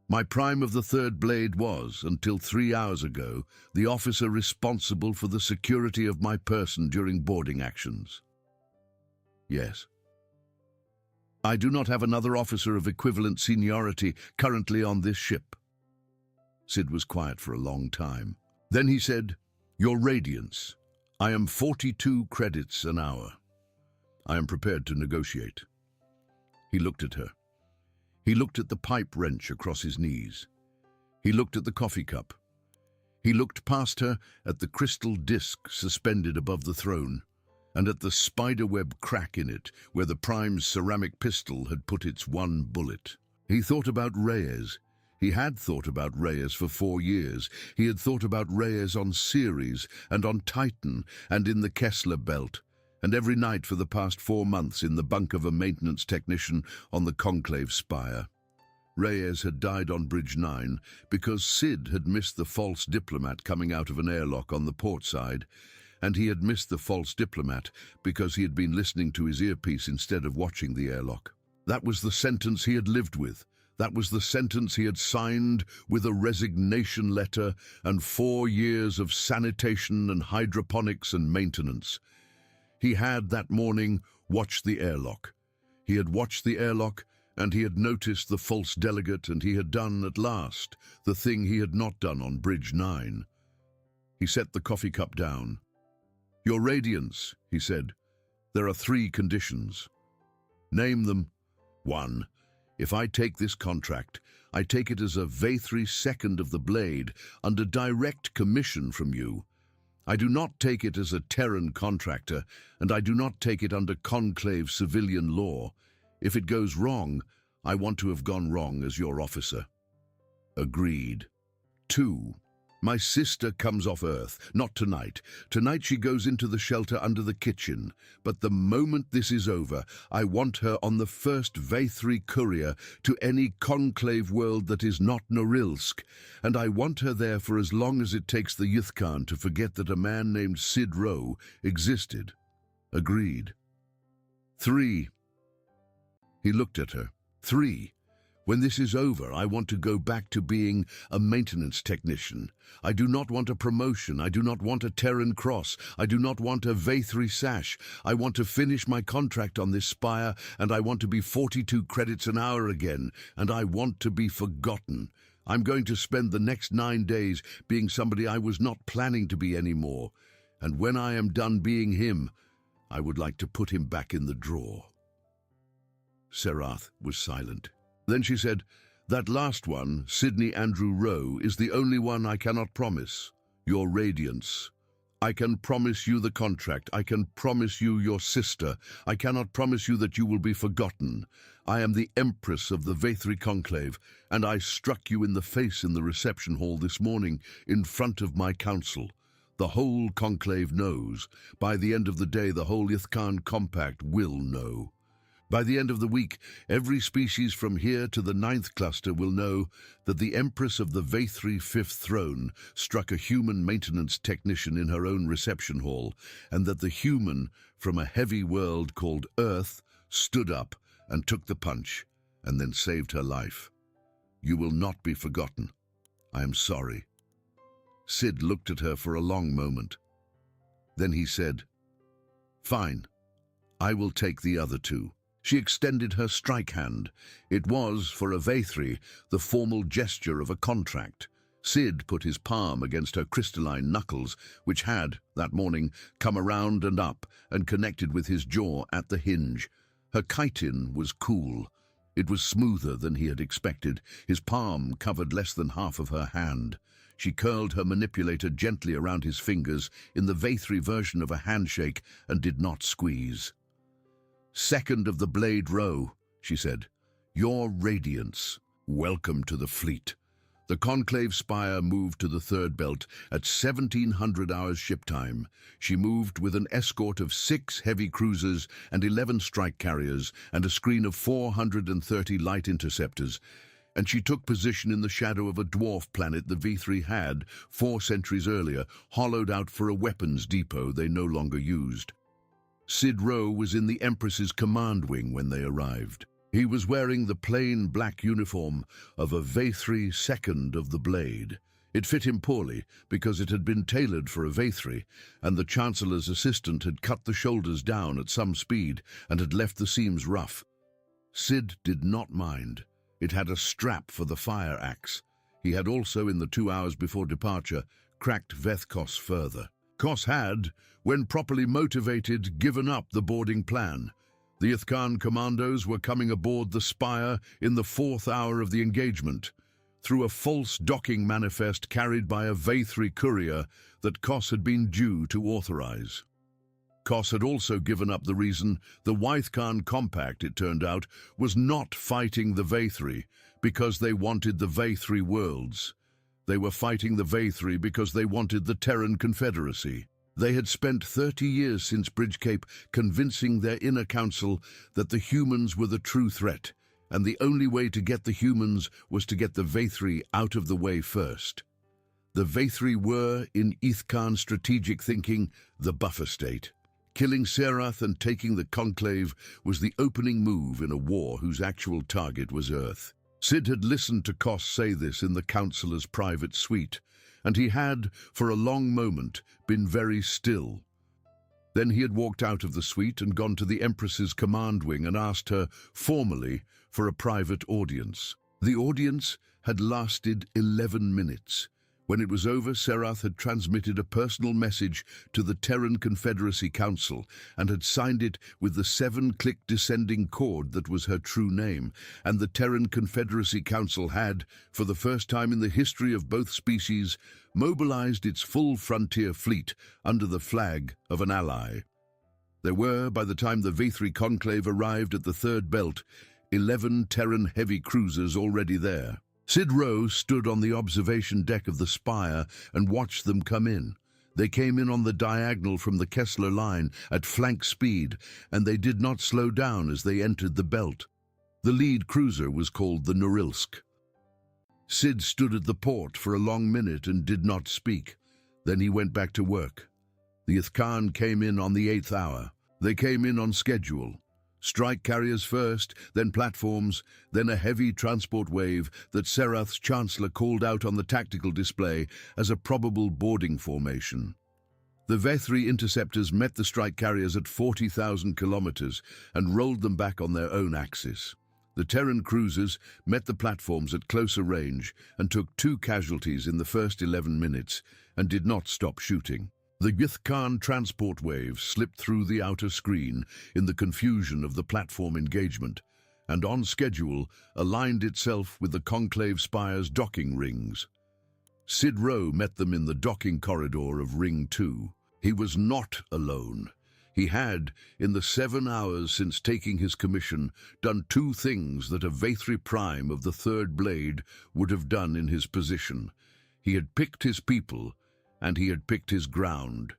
"My prime of the third blade was, until 3 hours ago, the officer responsible for the security of my person during boarding actions." "Yes." "I do not have another officer of equivalent seniority currently on this ship." Sid was quiet for a long time. Then he said, "Your Radiance, I am 42 credits an hour. I am prepared to negotiate." He looked at her. He looked at the pipe wrench across his knees. He looked at the coffee cup. He looked past her at the crystal disc suspended above the throne. and at the spiderweb crack in it where the Prime's ceramic pistol had put its one bullet. He thought about Reyes. He had thought about Reyes for 4 years. He had thought about Reyes on Ceres and on Titan and in the Kessler Belt, and every night for the past 4 months in the bunk of a maintenance technician on the Conclave Spire. Reyes had died on Bridge 9 because Sid had missed the false diplomat coming out of an airlock on the port side, and he had missed the false diplomat because he had been listening to his earpiece instead of watching the airlock. That was the sentence he had lived with. That was the sentence he had signed with a resignation letter and 4 years of sanitation and hydroponics and maintenance. He had, that morning, watched the airlock. He had watched the airlock, and he had noticed the false delegate, and he had done, at last, the thing he had not done on Bridge 9. He set the coffee cup down. "Your Radiance," he said, "there are 3 conditions. Name them. 1. If I take this contract, I take it as a Vathri second of the blade under direct commission from you. I do not take it as a Terran contractor, and I do not take it under conclave civilian law. If it goes wrong, I want to have gone wrong as your officer." Agreed. 2. My sister comes off Earth, not tonight. Tonight she goes into the shelter under the kitchen. But the moment this is over, I want her on the first Vathri courier to any conclave world that is not Norilsk, and I want her there for as long as it takes the Yuthkan to forget that a man named Sid Rowe existed. Agreed. 3. He looked at her. 3. When this is over, I want to go back to being a maintenance technician. I do not want a promotion. I do not want a Terran cross. I do not want a Vathri sash. I want to finish my contract on this spire, and I want to be 42 credits an hour again, and I want to be forgotten. I'm going to spend the next 9 days being somebody I was not planning to be anymore, and when I am done being him, I would like to put him back in the drawer. Serath was silent. Then she said, "That last one, Sidney Andrew Rowe, is the only one I cannot promise. Your Radiance. I can promise you the contract. I can promise you your sister. I cannot promise you that you will be forgotten. I am the Empress of the Vathri Conclave, and I struck you in the face in the reception hall this morning in front of my council. The whole Conclave knows. By the end of the day, the whole Ithkan Compact will know. By the end of the week, every species from here to the 9th cluster will know that the Empress of the Vathri 5th throne struck a human maintenance technician in her own reception hall, and that the human from a heavy world called Earth stood up and took the punch, and then saved her life. You will not be forgotten. I am sorry." Sid looked at her for a long moment. Then he said, "Fine, I will take the other 2. She extended her strike hand. It was, for a Vathri, the formal gesture of a contract. Sid put his palm against her crystalline knuckles, which had, that morning, come around and up and connected with his jaw at the hinge. Her chitin was cool. It was smoother than he had expected. His palm covered less than half of her hand. She curled her manipulator gently around his fingers in the Vathri version of a handshake and did not squeeze. "Second of the Blade Row," she said. "Your Radiance. Welcome to the fleet." The Conclave Spire moved to the 3rd belt at 1700 hours ship time. She moved with an escort of 6 heavy cruisers and 11 strike carriers and a screen of 430 light interceptors, and she took position in the shadow of a dwarf planet the V3 had, 4 centuries earlier, hollowed out for a weapons depot they no longer used. Sid Rowe was in the Empress's command wing when they arrived. He was wearing the plain black uniform of a Vathri second of the blade. It fit him poorly because it had been tailored for a Vathri, and the Chancellor's assistant had cut the shoulders down at some speed and had left the seams rough. Sid did not mind. It had a strap for the fire axe. He had also, in the 2 hours before departure, cracked Vethkos further. Kos had, when properly motivated, given up the boarding plan. The Ithkan commandos were coming aboard the Spire in the 4th hour of the engagement, through a false docking manifest carried by a Vathri courier that Kos had been due to authorize. Kos had also given up the reason the Wythkhan Compact, it turned out, was not fighting the Vathri because they wanted the Vathri worlds. They were fighting the Vathri because they wanted the Terran Confederacy. They had spent 30 years since Bridgecape convincing their inner council that the humans were the true threat, and the only way to get the humans was to get the Vathri out of the way first. The Vathri were, in Ithkan strategic thinking, the buffer state. Killing Serath and taking the Conclave was the opening move in a war whose actual target was Earth. Sid had listened to Kos say this in the Councillor's private suite, and he had, for a long moment, been very still. Then he had walked out of the suite and gone to the Empress's command wing and asked her, formally, for a private audience. The audience had lasted 11 minutes. When it was over, Serath had transmitted a personal message to the Terran Confederacy Council and had signed it with the 7-click descending chord that was her true name, and the Terran Confederacy Council had, for the first time in the history of both species, mobilized its full frontier fleet under the flag of an ally. There were, by the time the Vathri Conclave arrived at the third belt, 11 Terran heavy cruisers already there. Sid Rowe stood on the observation deck of the Spire and watched them come in. They came in on the diagonal from the Kessler line at flank speed, and they did not slow down as they entered the belt. The lead cruiser was called the Norilsk. Sid stood at the port for a long minute and did not speak. Then he went back to work. The Ithkan came in on the 8th hour. They came in on schedule. Strike carriers first, then platforms, then a heavy transport wave that Serath's Chancellor called out on the tactical display as a probable boarding formation. The Vathri interceptors met the strike carriers at 40,000 kilometers and rolled them back on their own axis. The Terran cruisers met the platforms at closer range and took 2 casualties in the first 11 minutes and did not stop shooting. The Ithkan transport wave slipped through the outer screen in the confusion of the platform engagement, and on schedule aligned itself with the Conclave Spire's docking rings. Sid Rowe met them in the docking corridor of Ring 2. He was not alone. He had, in the 7 hours since taking his commission, done 2 things that a Vathri Prime of the Third Blade would have done in his position. He had picked his people, and he had picked his ground.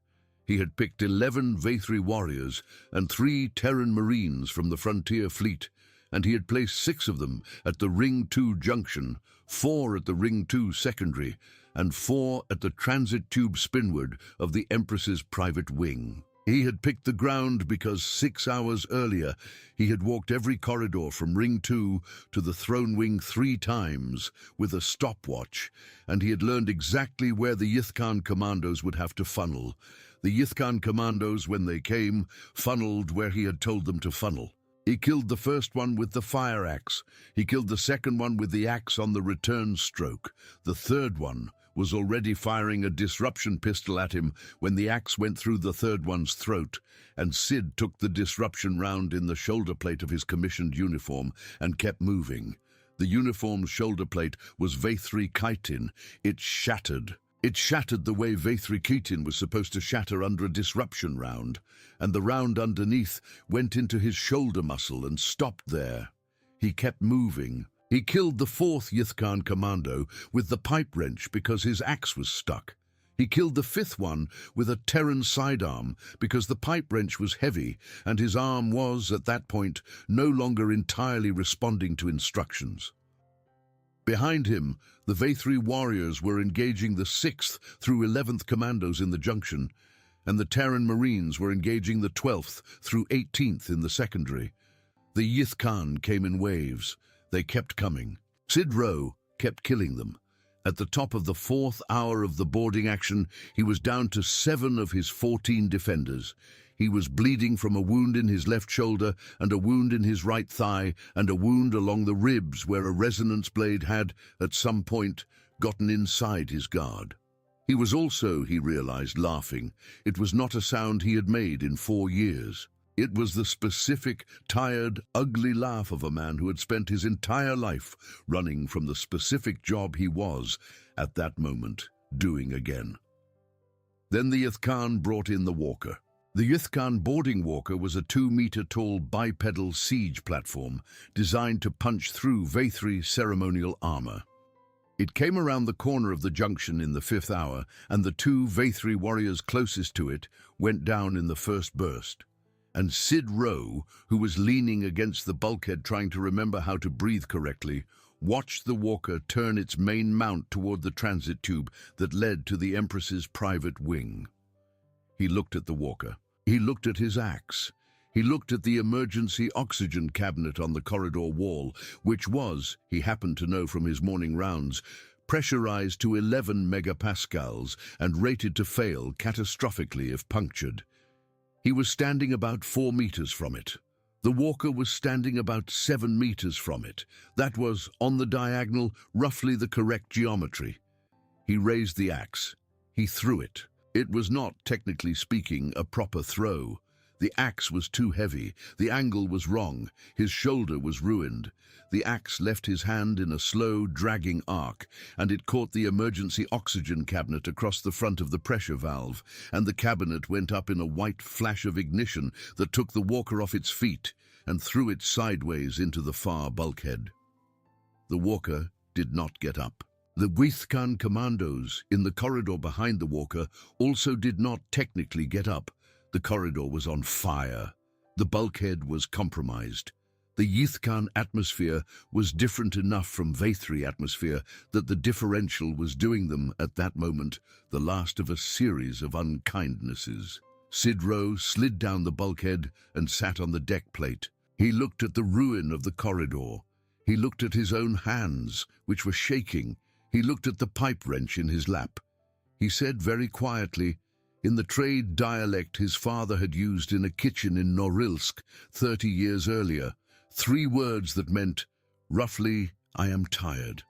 He had picked 11 Vathri warriors and 3 Terran Marines from the frontier fleet, and he had placed 6 of them at the Ring 2 junction, 4 at the Ring 2 secondary, and 4 at the transit tube spinward of the Empress's private wing. He had picked the ground because 6 hours earlier he had walked every corridor from Ring 2 to the throne wing 3 times with a stopwatch, and he had learned exactly where the Ithkan commandos would have to funnel. The Ithkan commandos, when they came, funneled where he had told them to funnel. He killed the first one with the fire axe. He killed the second one with the axe on the return stroke. The third one was already firing a disruption pistol at him when the axe went through the third one's throat, and Sid took the disruption round in the shoulder plate of his commissioned uniform and kept moving. The uniform's shoulder plate was Vathri chitin. It shattered. It shattered the way Vathri chitin was supposed to shatter under a disruption round, and the round underneath went into his shoulder muscle and stopped there. He kept moving. He killed the 4th Ithkan commando with the pipe wrench because his axe was stuck. He killed the 5th one with a Terran sidearm because the pipe wrench was heavy and his arm was, at that point, no longer entirely responding to instructions. Behind him, the Vathri warriors were engaging the 6th through 11th commandos in the junction, and the Terran Marines were engaging the 12th through 18th in the secondary. The Ithkan came in waves. They kept coming. Sid Rowe kept killing them. At the top of the 4th hour of the boarding action, he was down to 7 of his 14 defenders. He was bleeding from a wound in his left shoulder and a wound in his right thigh and a wound along the ribs where a resonance blade had, at some point, gotten inside his guard. He was also, he realized, laughing. It was not a sound he had made in 4 years. It was the specific, tired, ugly laugh of a man who had spent his entire life running from the specific job he was, at that moment, doing again. Then the Ithkan brought in the walker. The Ythkan boarding walker was a 2-meter-tall bipedal siege platform designed to punch through Vathri ceremonial armor. It came around the corner of the junction in the 5th hour, and the 2 Vathri warriors closest to it went down in the first burst. And Sid Rowe, who was leaning against the bulkhead trying to remember how to breathe correctly, watched the walker turn its main mount toward the transit tube that led to the Empress's private wing. He looked at the walker. He looked at his axe. He looked at the emergency oxygen cabinet on the corridor wall, which was, he happened to know from his morning rounds, pressurized to 11 megapascals and rated to fail catastrophically if punctured. He was standing about 4 meters from it. The walker was standing about 7 meters from it. That was, on the diagonal, roughly the correct geometry. He raised the axe. He threw it. It was not, technically speaking, a proper throw. The axe was too heavy. The angle was wrong. His shoulder was ruined. The axe left his hand in a slow, dragging arc, and it caught the emergency oxygen cabinet across the front of the pressure valve, and the cabinet went up in a white flash of ignition that took the walker off its feet and threw it sideways into the far bulkhead. The walker did not get up. The Ythkan commandos in the corridor behind the walker also did not technically get up. The corridor was on fire. The bulkhead was compromised. The Ythkan atmosphere was different enough from Vathri atmosphere that the differential was doing them, at that moment, the last of a series of unkindnesses. Sid Rowe slid down the bulkhead and sat on the deck plate. He looked at the ruin of the corridor. He looked at his own hands, which were shaking. He looked at the pipe wrench in his lap. He said very quietly, in the trade dialect his father had used in a kitchen in Norilsk 30 years earlier, 3 words that meant, roughly, I am tired.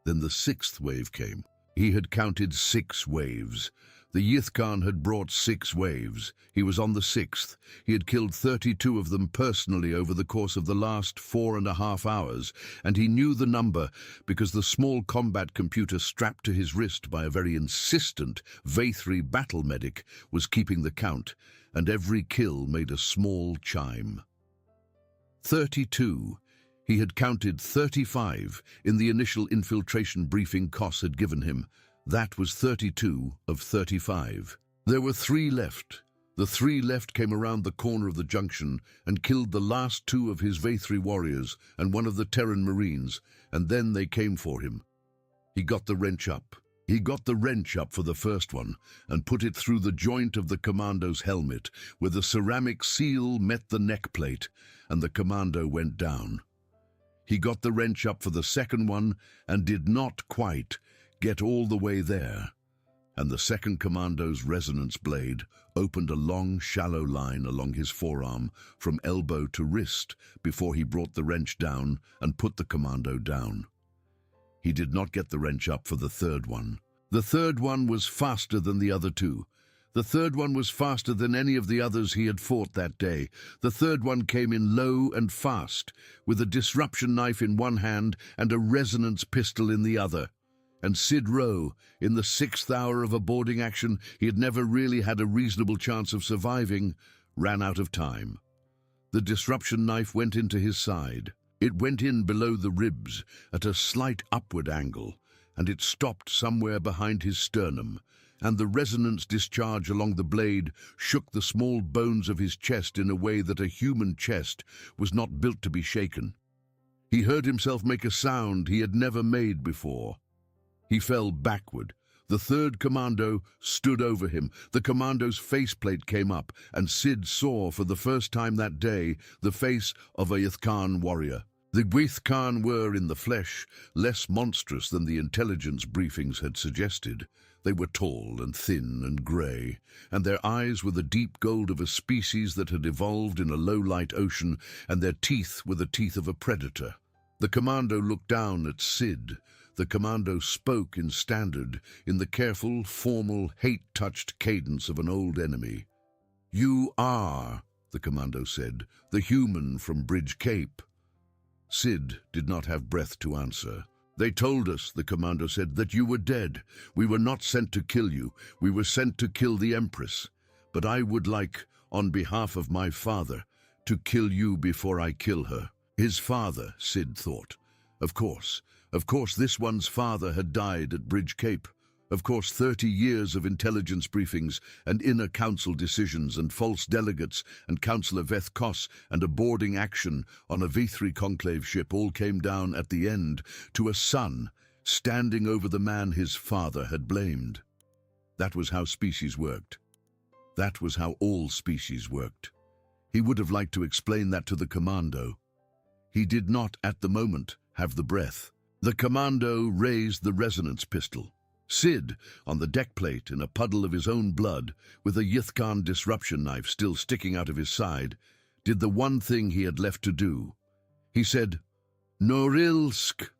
Then the 6th wave came. He had counted 6 waves. The Ythkan had brought 6 waves. He was on the 6th. He had killed 32 of them personally over the course of the last 4.5 hours, and he knew the number because the small combat computer strapped to his wrist by a very insistent Vathri battle medic was keeping the count, and every kill made a small chime. 32. He had counted 35 in the initial infiltration briefing Koss had given him. That was 32 of 35. There were 3 left. The 3 left came around the corner of the junction and killed the last 2 of his Vathri warriors and 1 of the Terran Marines, and then they came for him. He got the wrench up. He got the wrench up for the first one and put it through the joint of the commando's helmet, where the ceramic seal met the neck plate, and the commando went down. He got the wrench up for the second one and did not quite get all the way there, and the second commando's resonance blade opened a long, shallow line along his forearm from elbow to wrist before he brought the wrench down and put the commando down. He did not get the wrench up for the third one. The third one was faster than the other 2. The third one was faster than any of the others he had fought that day. The third one came in low and fast, with a disruption knife in one hand and a resonance pistol in the other. And Sid Rowe, in the 6th hour of a boarding action he had never really had a reasonable chance of surviving, ran out of time. The disruption knife went into his side. It went in below the ribs at a slight upward angle, and it stopped somewhere behind his sternum, and the resonance discharge along the blade shook the small bones of his chest in a way that a human chest was not built to be shaken. He heard himself make a sound he had never made before. He fell backward. The third commando stood over him. The commando's faceplate came up, and Sid saw for the first time that day the face of a Ythkan warrior. The Ythkan were, in the flesh, less monstrous than the intelligence briefings had suggested. They were tall and thin and grey, and their eyes were the deep gold of a species that had evolved in a low-light ocean, and their teeth were the teeth of a predator. The commando looked down at Sid. The commando spoke in standard, in the careful, formal, hate-touched cadence of an old enemy. "You are," the commando said, "the human from Bridge Cape." Sid did not have breath to answer. "They told us," the commando said, "that you were dead. We were not sent to kill you. We were sent to kill the Empress. But I would like on behalf of my father, to kill you before I kill her. His father, Sid thought. Of course, this one's father had died at Bridge Cape. Of course, 30 years of intelligence briefings and inner council decisions and false delegates and Councillor Veth Kos and a boarding action on a V3 conclave ship all came down at the end to a son standing over the man his father had blamed. That was how species worked. That was how all species worked. He would have liked to explain that to the commando. He did not, at the moment, have the breath. The commando raised the resonance pistol. Sid, on the deck plate in a puddle of his own blood, with a Yithkan disruption knife still sticking out of his side, did the one thing he had left to do. He said, "Norilsk."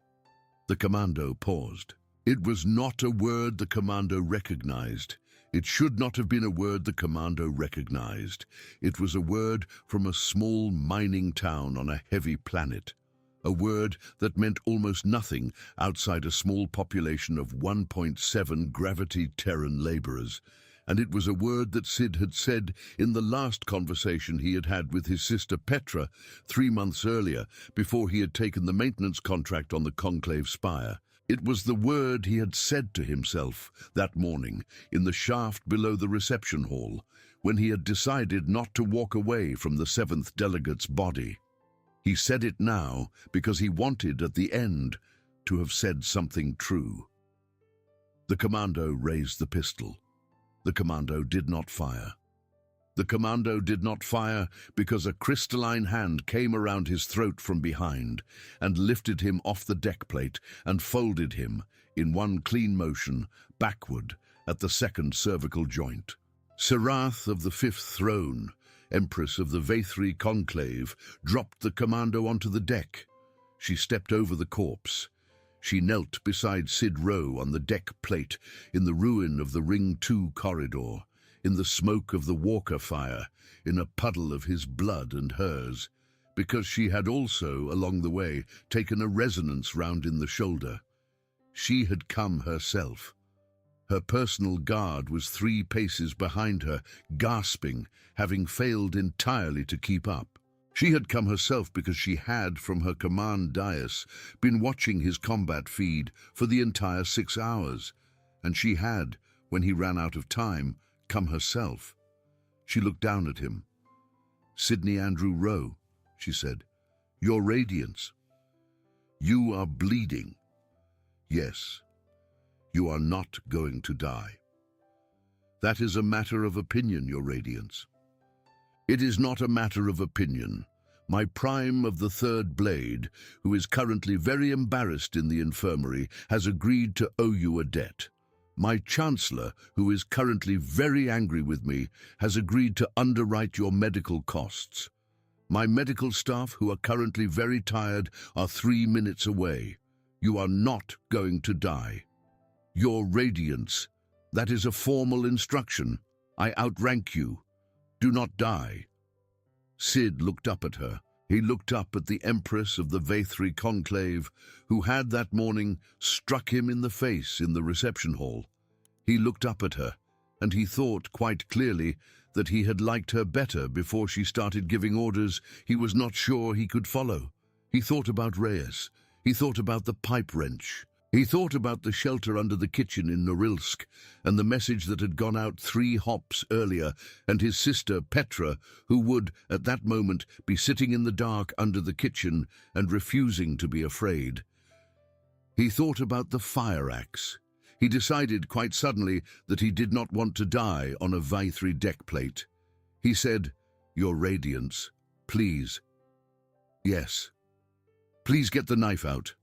The commando paused. It was not a word the commando recognized. It should not have been a word the commando recognized. It was a word from a small mining town on a heavy planet. A word that meant almost nothing outside a small population of 1.7 gravity Terran laborers. And it was a word that Sid had said in the last conversation he had had with his sister Petra 3 months earlier, before he had taken the maintenance contract on the conclave spire. It was the word he had said to himself that morning in the shaft below the reception hall, when he had decided not to walk away from the 7th delegate's body. He said it now because he wanted, at the end, to have said something true. The commando raised the pistol. The commando did not fire. The commando did not fire because a crystalline hand came around his throat from behind and lifted him off the deck plate and folded him, in one clean motion, backward at the 2nd cervical joint. Serath of the 5th throne, Empress of the V3 conclave, dropped the commando onto the deck. She stepped over the corpse. She knelt beside Sid Rowe on the deck plate in the ruin of the Ring 2 corridor, in the smoke of the Walker fire, in a puddle of his blood and hers, because she had also, along the way, taken a resonance round in the shoulder. She had come herself. Her personal guard was 3 paces behind her, gasping, having failed entirely to keep up. She had come herself because she had, from her command dais, been watching his combat feed for the entire 6 hours, and she had, when he ran out of time, come herself. She looked down at him. "Sidney Andrew Rowe," she said, "your radiance. You are bleeding. Yes, you are not going to die. That is a matter of opinion, your radiance." "It is not a matter of opinion. My prime of the 3rd blade, who is currently very embarrassed in the infirmary, has agreed to owe you a debt. My chancellor, who is currently very angry with me, has agreed to underwrite your medical costs. My medical staff, who are currently very tired, are 3 minutes away. You are not going to die. Your radiance, that is a formal instruction. I outrank you. Do not die." Sid looked up at her. He looked up at the Empress of the V3 conclave, who had that morning struck him in the face in the reception hall. He looked up at her, and he thought quite clearly that he had liked her better before she started giving orders he was not sure he could follow. He thought about Reyes. He thought about the pipe wrench. He thought about the shelter under the kitchen in Norilsk and the message that had gone out 3 hops earlier, and his sister Petra, who would, at that moment, be sitting in the dark under the kitchen and refusing to be afraid. He thought about the fire axe. He decided quite suddenly that he did not want to die on a V3 deck plate. He said, "Your radiance, please." "Yes. Please get the knife out."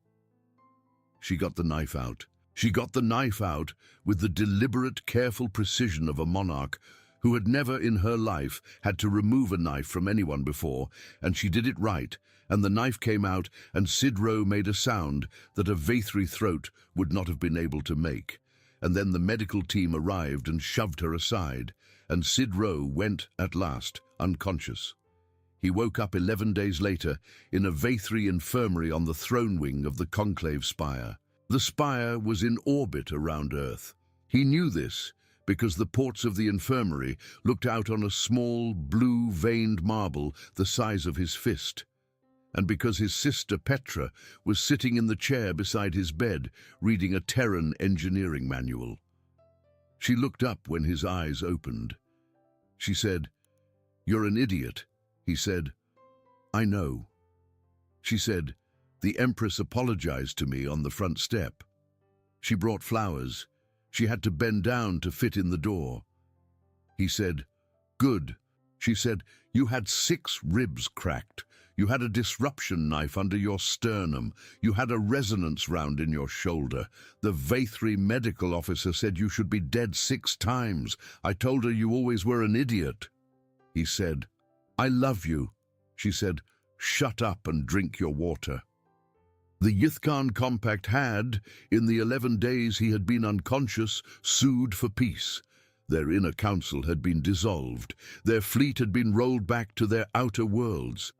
She got the knife out. She got the knife out with the deliberate, careful precision of a monarch who had never in her life had to remove a knife from anyone before, and she did it right, and the knife came out, and Sid Rowe made a sound that a V3 throat would not have been able to make. And then the medical team arrived and shoved her aside, and Sid Rowe went, at last, unconscious. He woke up 11 days later in a V3 infirmary on the throne wing of the conclave spire. The spire was in orbit around Earth. He knew this because the ports of the infirmary looked out on a small, blue-veined marble the size of his fist, and because his sister Petra was sitting in the chair beside his bed, reading a Terran engineering manual. She looked up when his eyes opened. She said, "You're an idiot." He said, "I know." She said, "The Empress apologized to me on the front step. She brought flowers. She had to bend down to fit in the door." He said, "Good." She said, "You had 6 ribs cracked. You had a disruption knife under your sternum. You had a resonance round in your shoulder. The Vathri medical officer said you should be dead 6 times. I told her you always were an idiot." He said, "I love you." She said, "Shut up and drink your water." The Yithkan Compact had, in the 11 days he had been unconscious, sued for peace. Their inner council had been dissolved. Their fleet had been rolled back to their outer worlds.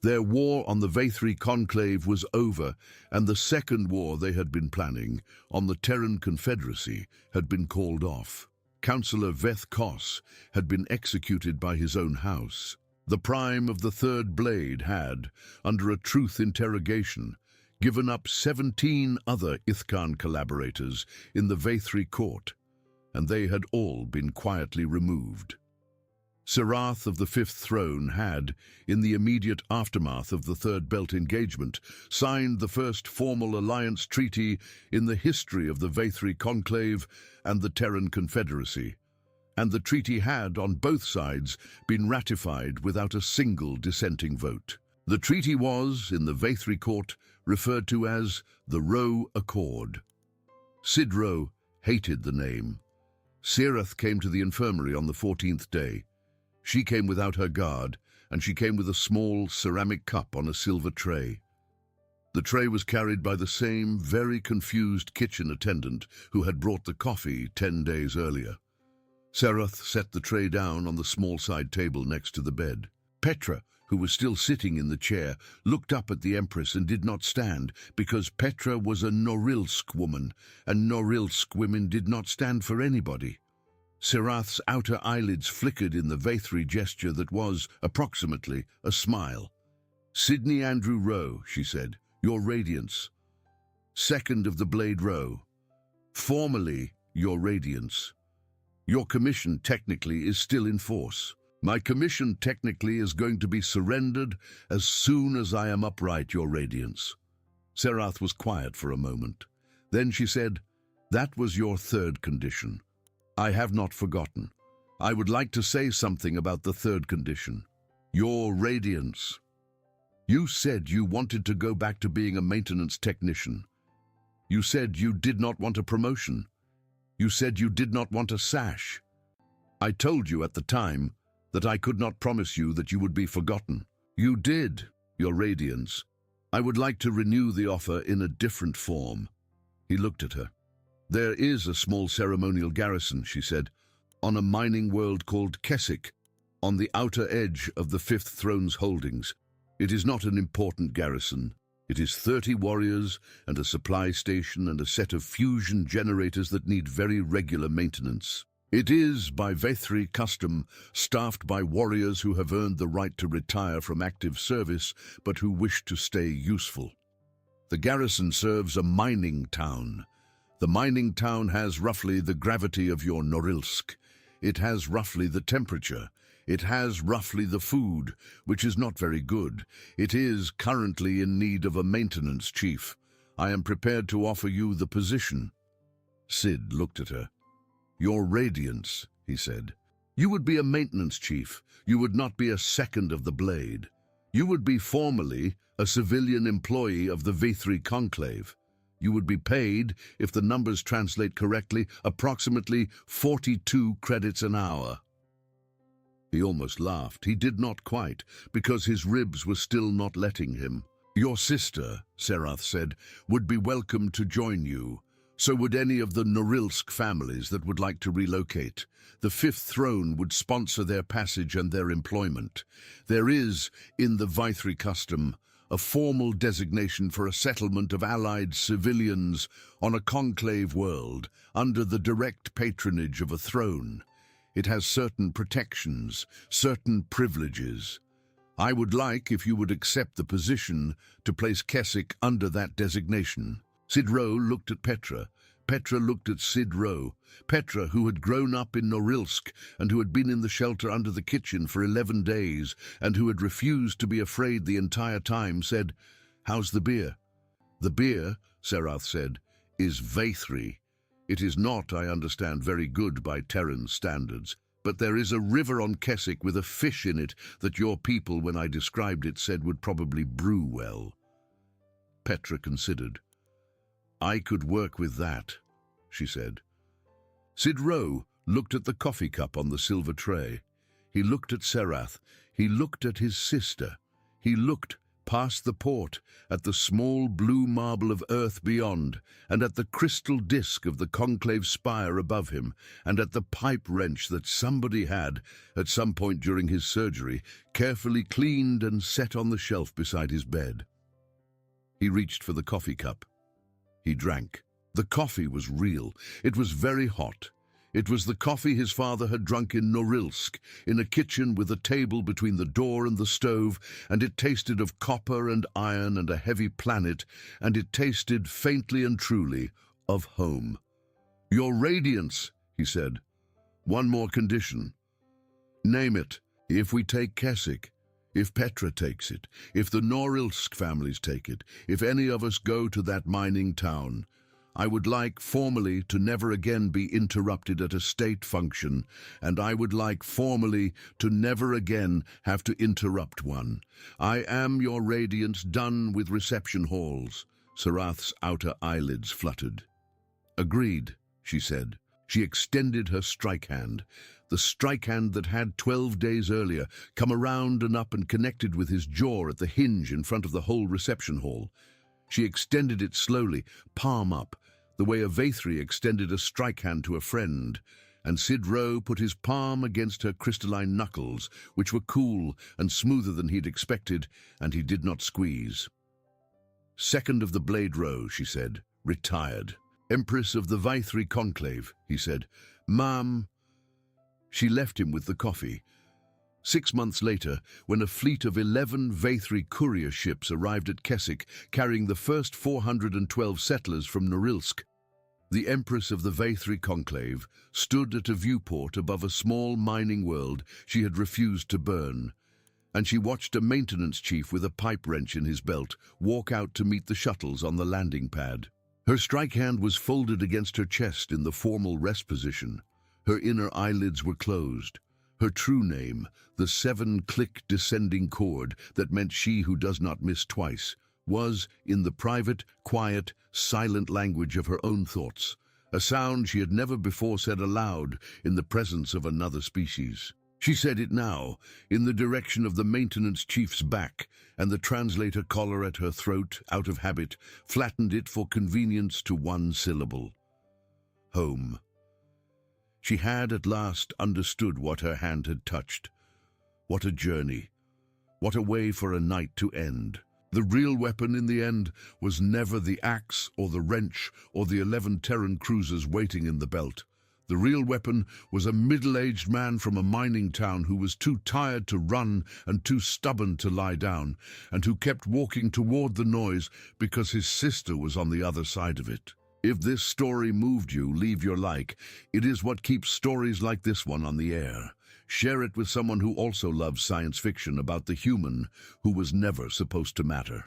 Their war on the Vathri Conclave was over, and the second war they had been planning, on the Terran Confederacy, had been called off. Councillor Veth Kos had been executed by his own house. The Prime of the Third Blade had, under a truth interrogation, given up 17 other Ithkan collaborators in the Vathri court, and they had all been quietly removed. Serath of the Fifth Throne had, in the immediate aftermath of the Third Belt engagement, signed the first formal alliance treaty in the history of the Vathri Conclave and the Terran Confederacy, and the treaty had, on both sides, been ratified without a single dissenting vote. The treaty was, in the Vathri court, referred to as the Ro Accord. Sid Ro hated the name. Serath came to the infirmary on the 14th day. She came without her guard, and she came with a small ceramic cup on a silver tray. The tray was carried by the same very confused kitchen attendant who had brought the coffee 10 days earlier. Serath set the tray down on the small side table next to the bed. Petra, who was still sitting in the chair, looked up at the Empress and did not stand, because Petra was a Norilsk woman, and Norilsk women did not stand for anybody. Serath's outer eyelids flickered in the Vathri gesture that was, approximately, a smile. "Sidney Andrew Rowe," she said, "your radiance. Second of the Blade Row. Formally, your radiance. Your commission technically is still in force. My commission technically is going to be surrendered as soon as I am upright, your radiance." Serath was quiet for a moment. Then she said, "That was your third condition. I have not forgotten. I would like to say something about the third condition. Your radiance. You said you wanted to go back to being a maintenance technician. You said you did not want a promotion. You said you did not want a sash. I told you at the time that I could not promise you that you would be forgotten. You did, your radiance. I would like to renew the offer in a different form." He looked at her. "There is a small ceremonial garrison," she said, "on a mining world called Keswick, on the outer edge of the Fifth Throne's holdings. It is not an important garrison. It is 30 warriors and a supply station and a set of fusion generators that need very regular maintenance. It is, by Vathri custom, staffed by warriors who have earned the right to retire from active service, but who wish to stay useful. The garrison serves a mining town. The mining town has roughly the gravity of your Norilsk. It has roughly the temperature. It has roughly the food, which is not very good. It is currently in need of a maintenance chief. I am prepared to offer you the position." Sid looked at her. "Your radiance," he said. "You would be a maintenance chief. You would not be a second of the blade. You would be formally a civilian employee of the Vathri Conclave. You would be paid, if the numbers translate correctly, approximately 42 credits an hour." He almost laughed. He did not quite, because his ribs were still not letting him. "Your sister," Serath said, "would be welcome to join you. So would any of the Norilsk families that would like to relocate. The Fifth Throne would sponsor their passage and their employment. There is, in the Vathri custom, a formal designation for a settlement of allied civilians on a conclave world under the direct patronage of a throne. It has certain protections, certain privileges. I would like, if you would accept the position, to place Keswick under that designation." Sid Roe looked at Petra. Petra looked at Sid Roe. Petra, who had grown up in Norilsk and who had been in the shelter under the kitchen for 11 days and who had refused to be afraid the entire time, said, "How's the beer?" "The beer," Serath said, "is Vaithri. It is not, I understand, very good by Terran standards, but there is a river on Keswick with a fish in it that your people, when I described it, said would probably brew well." Petra considered. "I could work with that," she said. Sid Roe looked at the coffee cup on the silver tray. He looked at Serath. He looked at his sister. He looked past the port, at the small blue marble of earth beyond, and at the crystal disk of the conclave spire above him, and at the pipe wrench that somebody had, at some point during his surgery, carefully cleaned and set on the shelf beside his bed. He reached for the coffee cup. He drank. The coffee was real. It was very hot. It was the coffee his father had drunk in Norilsk, in a kitchen with a table between the door and the stove, and it tasted of copper and iron and a heavy planet, and it tasted, faintly and truly, of home. "Your Radiance," he said. "One more condition. Name it. If we take Keswick, if Petra takes it, if the Norilsk families take it, if any of us go to that mining town, I would like formally to never again be interrupted at a state function, and I would like formally to never again have to interrupt one. I am your Radiance, done with reception halls." Serath's outer eyelids fluttered. "Agreed," she said. She extended her strike hand, the strike hand that had 12 days earlier come around and up and connected with his jaw at the hinge in front of the whole reception hall. She extended it slowly, palm up, the way a Vaithri extended a strike hand to a friend, and Sid Roe put his palm against her crystalline knuckles, which were cool and smoother than he'd expected, and he did not squeeze. "Second of the Blade Row," she said, "retired. Empress of the Vaithri Conclave," he said. "Ma'am." She left him with the coffee. 6 months later, when a fleet of 11 Vaithri courier ships arrived at Keswick, carrying the first 412 settlers from Norilsk, the Empress of the Vaithri Conclave stood at a viewport above a small mining world she had refused to burn, and she watched a maintenance chief with a pipe wrench in his belt walk out to meet the shuttles on the landing pad. Her strike hand was folded against her chest in the formal rest position. Her inner eyelids were closed. Her true name, the 7-click descending chord that meant she who does not miss twice, was, in the private, quiet, silent language of her own thoughts, a sound she had never before said aloud in the presence of another species. She said it now, in the direction of the maintenance chief's back, and the translator collar at her throat, out of habit, flattened it for convenience to one syllable. Home. She had at last understood what her hand had touched. What a journey. What a way for a night to end. The real weapon in the end was never the axe or the wrench or the 11 Terran cruisers waiting in the belt. The real weapon was a middle-aged man from a mining town who was too tired to run and too stubborn to lie down, and who kept walking toward the noise because his sister was on the other side of it. If this story moved you, leave your like. It is what keeps stories like this one on the air. Share it with someone who also loves science fiction about the human who was never supposed to matter.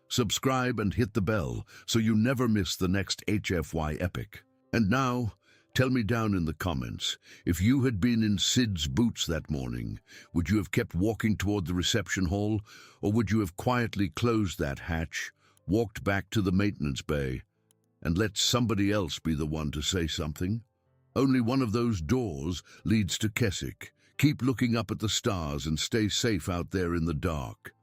Subscribe and hit the bell so you never miss the next HFY epic. And now, tell me down in the comments, if you had been in Sid's boots that morning, would you have kept walking toward the reception hall, or would you have quietly closed that hatch, walked back to the maintenance bay, and let somebody else be the one to say something? Only one of those doors leads to Keswick. Keep looking up at the stars and stay safe out there in the dark.